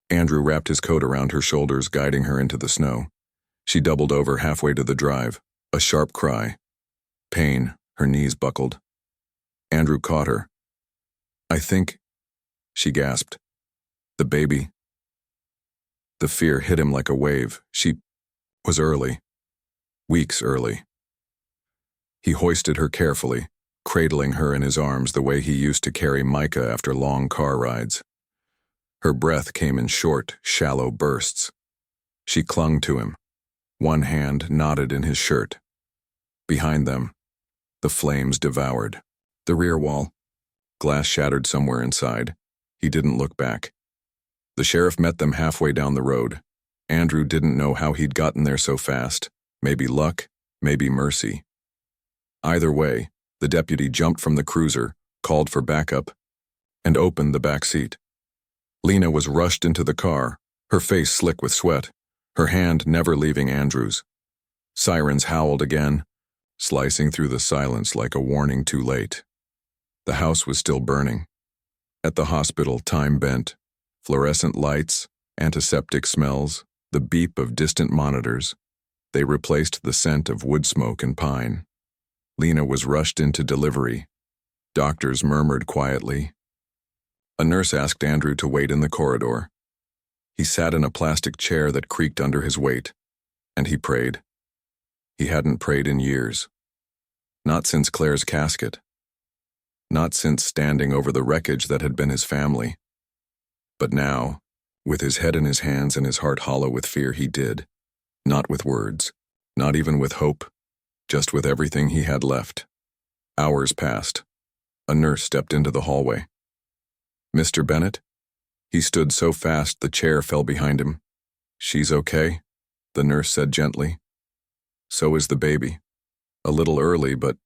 [SPEAKER 1] Andrew wrapped his coat around her shoulders, guiding her into the snow. She doubled over halfway to the drive, a sharp cry. Pain, her knees buckled. Andrew caught her. "I think," she gasped. "The baby." The fear hit him like a wave. She was early. Weeks early. He hoisted her carefully, cradling her in his arms the way he used to carry Micah after long car rides. Her breath came in short, shallow bursts. She clung to him, one hand knotted in his shirt. Behind them, the flames devoured. The rear wall. Glass shattered somewhere inside. He didn't look back. The sheriff met them halfway down the road. Andrew didn't know how he'd gotten there so fast. Maybe luck, maybe mercy. Either way, the deputy jumped from the cruiser, called for backup, and opened the back seat. Lena was rushed into the car, her face slick with sweat, her hand never leaving Andrew's. Sirens howled again, slicing through the silence like a warning too late. The house was still burning. At the hospital, time bent. Fluorescent lights, antiseptic smells, the beep of distant monitors. They replaced the scent of wood smoke and pine. Lena was rushed into delivery. Doctors murmured quietly. A nurse asked Andrew to wait in the corridor. He sat in a plastic chair that creaked under his weight, and he prayed. He hadn't prayed in years. Not since Claire's casket. Not since standing over the wreckage that had been his family. But now, with his head in his hands and his heart hollow with fear, he did. Not with words, not even with hope, just with everything he had left. Hours passed. A nurse stepped into the hallway. "Mr. Bennett?" He stood so fast the chair fell behind him. "She's okay," the nurse said gently. "So is the baby." A little early, but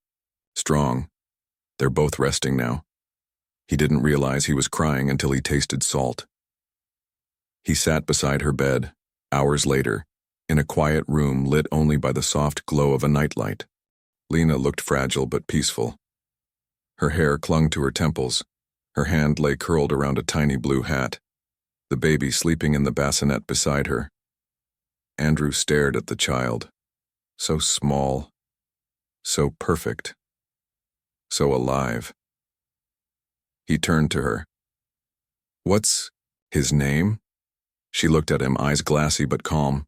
[SPEAKER 1] strong. They're both resting now. He didn't realize he was crying until he tasted salt. He sat beside her bed, hours later, in a quiet room lit only by the soft glow of a nightlight. Lena looked fragile but peaceful. Her hair clung to her temples. Her hand lay curled around a tiny blue hat, the baby sleeping in the bassinet beside her. Andrew stared at the child. So small, so perfect, so alive. He turned to her. "What's his name?" She looked at him, eyes glassy but calm.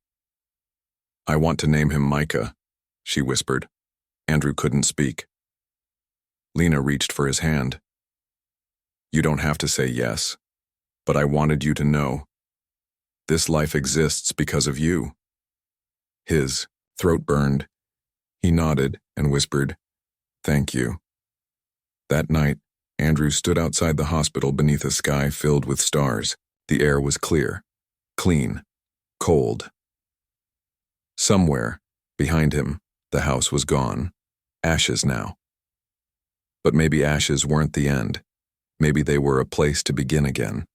[SPEAKER 1] "I want to name him Micah," she whispered. Andrew couldn't speak. Lena reached for his hand. "You don't have to say yes, but I wanted you to know. This life exists because of you." His throat burned. He nodded and whispered, "Thank you." That night, Andrew stood outside the hospital beneath a sky filled with stars. The air was clear, clean, cold. Somewhere, behind him, the house was gone. Ashes now. But maybe ashes weren't the end. Maybe they were a place to begin again.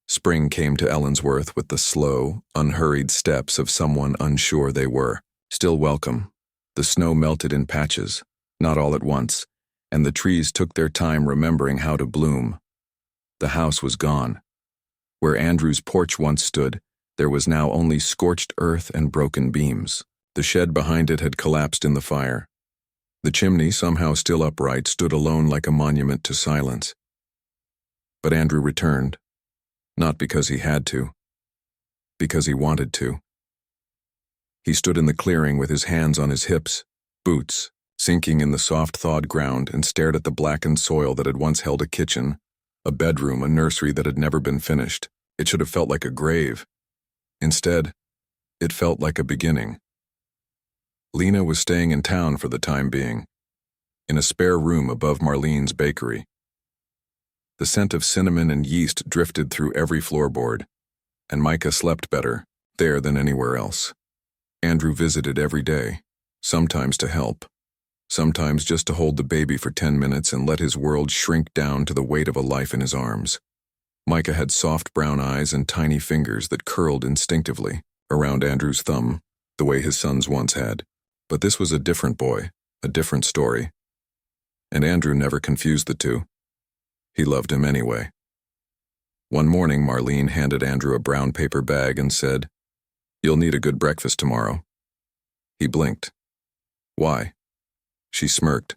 [SPEAKER 1] Spring came to Ellensworth with the slow, unhurried steps of someone unsure they were still welcome. The snow melted in patches, not all at once, and the trees took their time remembering how to bloom. The house was gone. Where Andrew's porch once stood, there was now only scorched earth and broken beams. The shed behind it had collapsed in the fire. The chimney, somehow still upright, stood alone like a monument to silence. But Andrew returned, not because he had to, because he wanted to. He stood in the clearing with his hands on his hips, boots sinking in the soft thawed ground, and stared at the blackened soil that had once held a kitchen, a bedroom, a nursery that had never been finished. It should have felt like a grave. Instead, it felt like a beginning. Lena was staying in town for the time being, in a spare room above Marlene's bakery. The scent of cinnamon and yeast drifted through every floorboard, and Micah slept better there than anywhere else. Andrew visited every day, sometimes to help, sometimes just to hold the baby for 10 minutes and let his world shrink down to the weight of a life in his arms. Micah had soft brown eyes and tiny fingers that curled instinctively around Andrew's thumb, the way his sons once had. But this was a different boy, a different story. And Andrew never confused the two. He loved him anyway. One morning, Marlene handed Andrew a brown paper bag and said, "You'll need a good breakfast tomorrow." He blinked. "Why?" She smirked.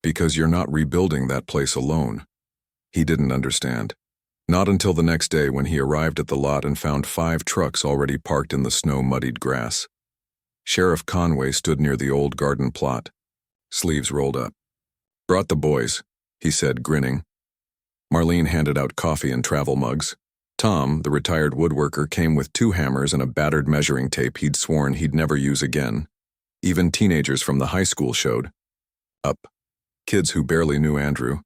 [SPEAKER 1] "Because you're not rebuilding that place alone." He didn't understand. Not until the next day when he arrived at the lot and found 5 trucks already parked in the snow-muddied grass. Sheriff Conway stood near the old garden plot, sleeves rolled up. "Brought the boys," he said, grinning. Marlene handed out coffee and travel mugs. Tom, the retired woodworker, came with 2 hammers and a battered measuring tape he'd sworn he'd never use again. Even teenagers from the high school showed up. Kids who barely knew Andrew,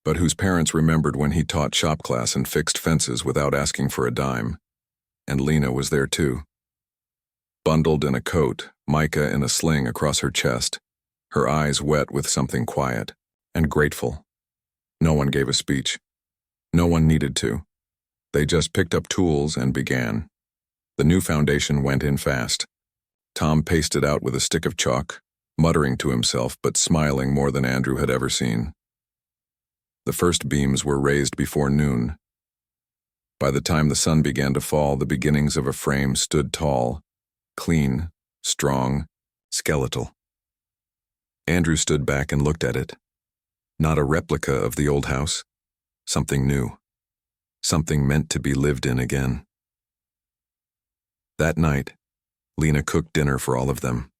[SPEAKER 1] but whose parents remembered when he taught shop class and fixed fences without asking for a dime. And Lena was there too. Bundled in a coat, Micah in a sling across her chest, her eyes wet with something quiet and grateful. No one gave a speech. No one needed to. They just picked up tools and began. The new foundation went in fast. Tom pasted out with a stick of chalk, muttering to himself but smiling more than Andrew had ever seen. The first beams were raised before noon. By the time the sun began to fall, the beginnings of a frame stood tall, clean, strong, skeletal. Andrew stood back and looked at it. Not a replica of the old house. Something new. Something meant to be lived in again. That night, Lena cooked dinner for all of them.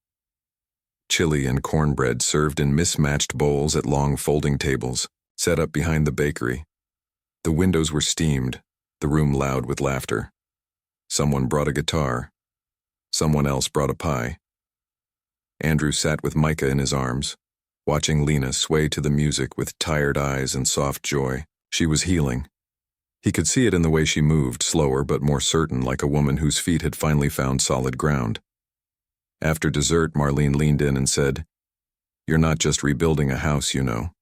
[SPEAKER 1] Chili and cornbread served in mismatched bowls at long folding tables, set up behind the bakery. The windows were steamed, the room loud with laughter. Someone brought a guitar. Someone else brought a pie. Andrew sat with Micah in his arms, watching Lena sway to the music with tired eyes and soft joy. She was healing. He could see it in the way she moved, slower but more certain, like a woman whose feet had finally found solid ground. After dessert, Marlene leaned in and said, "You're not just rebuilding a house, you know."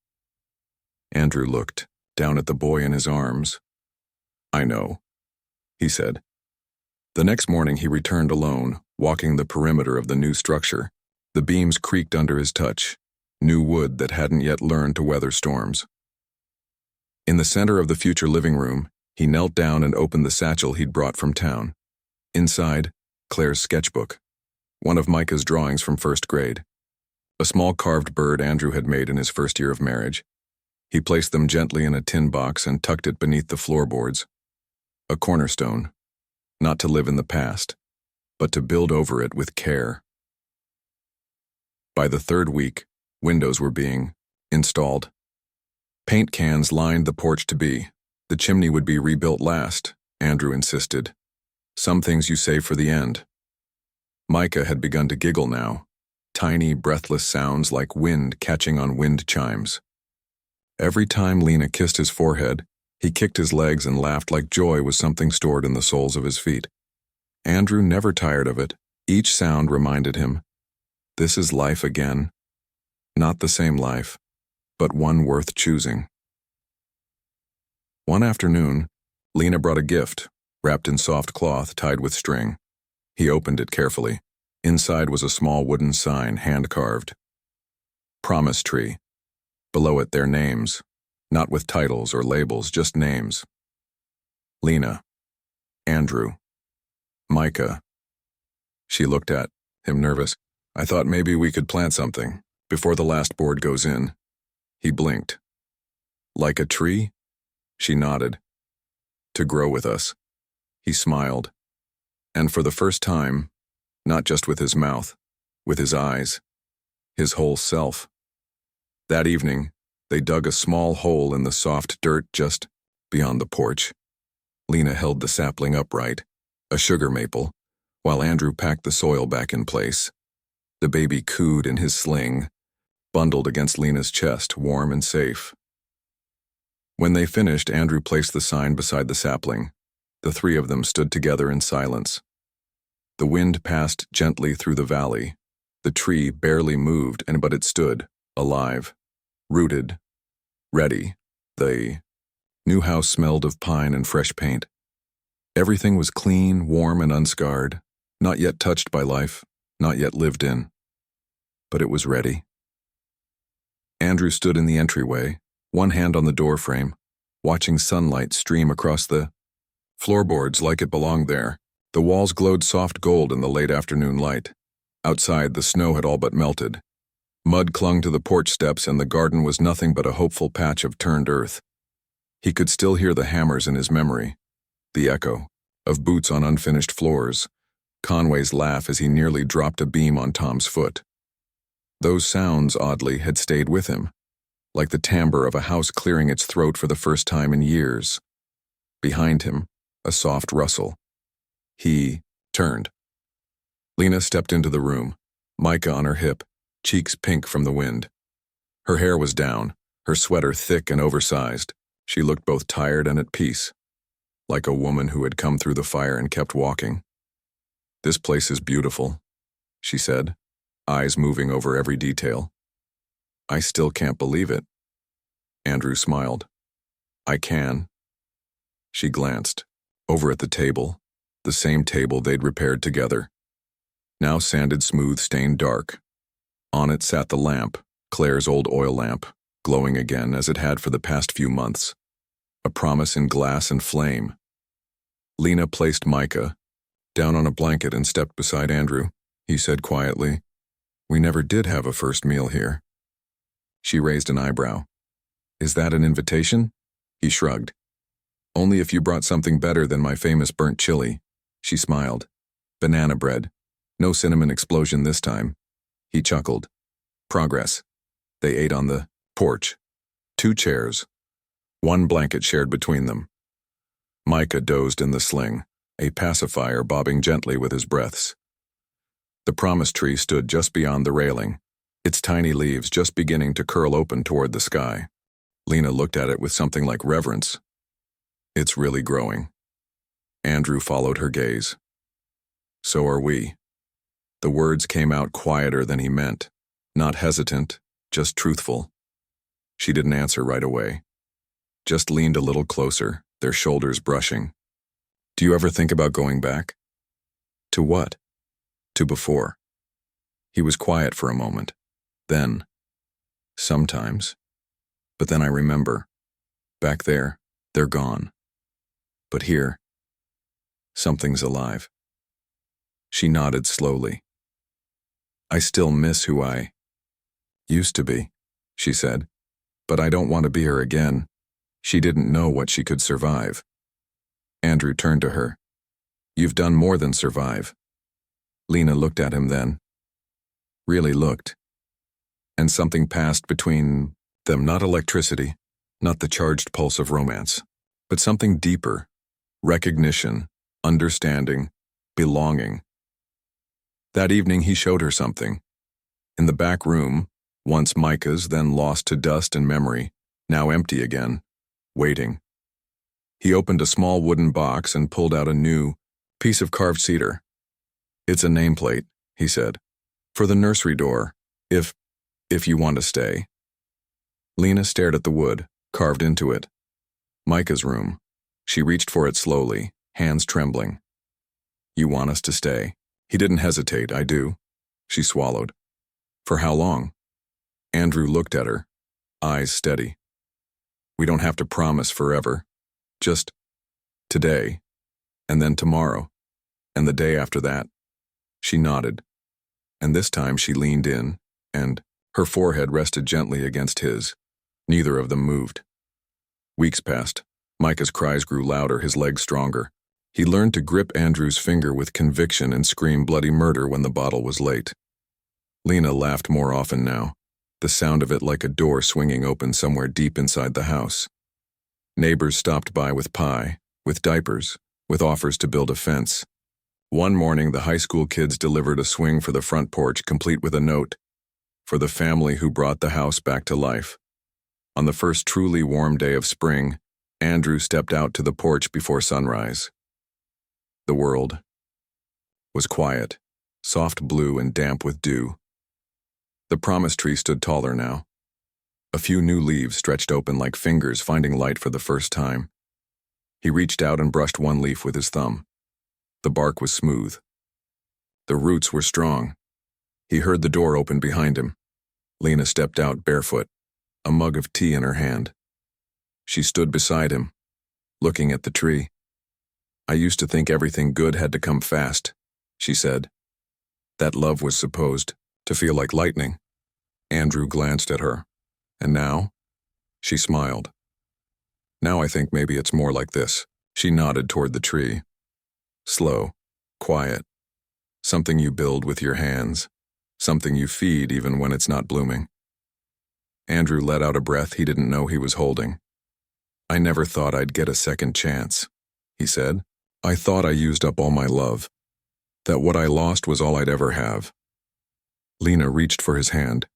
[SPEAKER 1] Andrew looked down at the boy in his arms. "I know," he said. The next morning he returned alone, walking the perimeter of the new structure. The beams creaked under his touch, new wood that hadn't yet learned to weather storms. In the center of the future living room, he knelt down and opened the satchel he'd brought from town. Inside, Claire's sketchbook, one of Micah's drawings from first grade. A small carved bird Andrew had made in his first year of marriage. He placed them gently in a tin box and tucked it beneath the floorboards. A cornerstone, not to live in the past, but to build over it with care. By the third week, windows were being installed. Paint cans lined the porch to be. The chimney would be rebuilt last, Andrew insisted. Some things you save for the end. Micah had begun to giggle now, tiny, breathless sounds like wind catching on wind chimes. Every time Lena kissed his forehead, he kicked his legs and laughed like joy was something stored in the soles of his feet. Andrew never tired of it. Each sound reminded him, this is life again. Not the same life, but one worth choosing. One afternoon, Lena brought a gift, wrapped in soft cloth tied with string. He opened it carefully. Inside was a small wooden sign, hand-carved. Promise Tree. Below it, their names, not with titles or labels, just names. Lena. Andrew. Micah. She looked at him, nervous. I thought maybe we could plant something before the last board goes in. He blinked. Like a tree? She nodded. To grow with us. He smiled. And for the first time, not just with his mouth, with his eyes, his whole self. That evening, they dug a small hole in the soft dirt just beyond the porch. Lena held the sapling upright, a sugar maple, while Andrew packed the soil back in place. The baby cooed in his sling, bundled against Lena's chest, warm and safe. When they finished, Andrew placed the sign beside the sapling. The three of them stood together in silence. The wind passed gently through the valley. The tree barely moved, but it stood, alive, rooted, ready. The new house smelled of pine and fresh paint. Everything was clean, warm, and unscarred, not yet touched by life, not yet lived in. But it was ready. Andrew stood in the entryway, one hand on the doorframe, watching sunlight stream across the floorboards like it belonged there. The walls glowed soft gold in the late afternoon light. Outside, the snow had all but melted. Mud clung to the porch steps, and the garden was nothing but a hopeful patch of turned earth. He could still hear the hammers in his memory, the echo of boots on unfinished floors, Conway's laugh as he nearly dropped a beam on Tom's foot. Those sounds, oddly, had stayed with him, like the timbre of a house clearing its throat for the first time in years. Behind him, a soft rustle. He turned. Lena stepped into the room, Micah on her hip, cheeks pink from the wind. Her hair was down, her sweater thick and oversized. She looked both tired and at peace, like a woman who had come through the fire and kept walking. This place is beautiful, she said, eyes moving over every detail. I still can't believe it. Andrew smiled. I can. She glanced, over at the table, the same table they'd repaired together. Now sanded smooth, stained dark. On it sat the lamp, Claire's old oil lamp, glowing again as it had for the past few months. A promise in glass and flame. Lena placed Micah down on a blanket and stepped beside Andrew. He said quietly, We never did have a first meal here. She raised an eyebrow. Is that an invitation? He shrugged. Only if you brought something better than my famous burnt chili. She smiled. Banana bread. No cinnamon explosion this time. He chuckled. Progress. They ate on the porch. 2 chairs. 1 blanket shared between them. Micah dozed in the sling, a pacifier bobbing gently with his breaths. The promise tree stood just beyond the railing, its tiny leaves just beginning to curl open toward the sky. Lena looked at it with something like reverence. It's really growing. Andrew followed her gaze. So are we. The words came out quieter than he meant, not hesitant, just truthful. She didn't answer right away, just leaned a little closer, their shoulders brushing. Do you ever think about going back? To what? To before. He was quiet for a moment. Then, sometimes. But then I remember. Back there, they're gone. But here, something's alive. She nodded slowly. I still miss who I used to be, she said. But I don't want to be her again. She didn't know what she could survive. Andrew turned to her. You've done more than survive. Lena looked at him then. Really looked. And something passed between them, not electricity, not the charged pulse of romance, but something deeper. Recognition, understanding, belonging. That evening he showed her something. In the back room, once Micah's, then lost to dust and memory, now empty again, waiting. He opened a small wooden box and pulled out a new piece of carved cedar. It's a nameplate, he said, for the nursery door, if you want to stay. Lena stared at the wood, carved into it. Micah's room. She reached for it slowly, hands trembling. You want us to stay? He didn't hesitate. I do. She swallowed. For how long? Andrew looked at her, eyes steady. We don't have to promise forever. Just today, and then tomorrow, and the day after that. She nodded, and this time she leaned in, and her forehead rested gently against his. Neither of them moved. Weeks passed. Micah's cries grew louder, his legs stronger. He learned to grip Andrew's finger with conviction and scream bloody murder when the bottle was late. Lena laughed more often now, the sound of it like a door swinging open somewhere deep inside the house. Neighbors stopped by with pie, with diapers, with offers to build a fence. One morning, the high school kids delivered a swing for the front porch, complete with a note, for the family who brought the house back to life. On the first truly warm day of spring, Andrew stepped out to the porch before sunrise. The world was quiet, soft blue and damp with dew. The promise tree stood taller now. A few new leaves stretched open like fingers finding light for the first time. He reached out and brushed one leaf with his thumb. The bark was smooth. The roots were strong. He heard the door open behind him. Lena stepped out barefoot, a mug of tea in her hand. She stood beside him, looking at the tree. I used to think everything good had to come fast, she said. That love was supposed to feel like lightning. Andrew glanced at her. And now? She smiled. Now I think maybe it's more like this. She nodded toward the tree. Slow, quiet. Something you build with your hands. Something you feed even when it's not blooming. Andrew let out a breath he didn't know he was holding. I never thought I'd get a second chance, he said. I thought I used up all my love. That what I lost was all I'd ever have. Lena reached for his hand.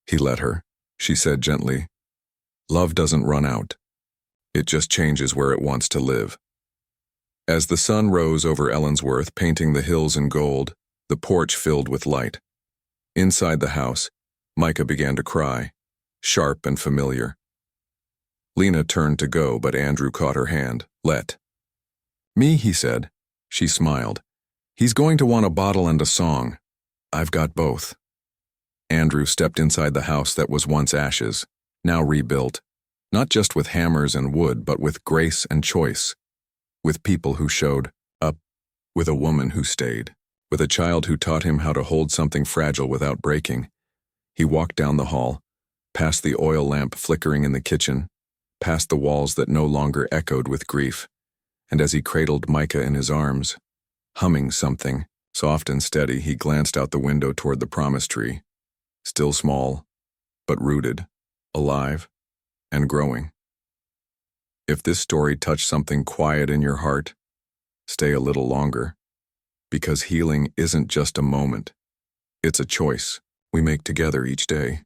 [SPEAKER 1] He let her. She said gently, love doesn't run out. It just changes where it wants to live. As the sun rose over Ellensworth, painting the hills in gold, the porch filled with light. Inside the house, Micah began to cry, sharp and familiar. Lena turned to go, but Andrew caught her hand. Let me, he said. She smiled. He's going to want a bottle and a song. I've got both. Andrew stepped inside the house that was once ashes, now rebuilt, not just with hammers and wood, but with grace and choice, with people who showed up, with a woman who stayed, with a child who taught him how to hold something fragile without breaking. He walked down the hall, past the oil lamp flickering in the kitchen, past the walls that no longer echoed with grief, and as he cradled Micah in his arms, humming something, soft and steady, he glanced out the window toward the promise tree, still small, but rooted, alive, and growing. If this story touched something quiet in your heart, stay a little longer, because healing isn't just a moment, it's a choice we make together each day.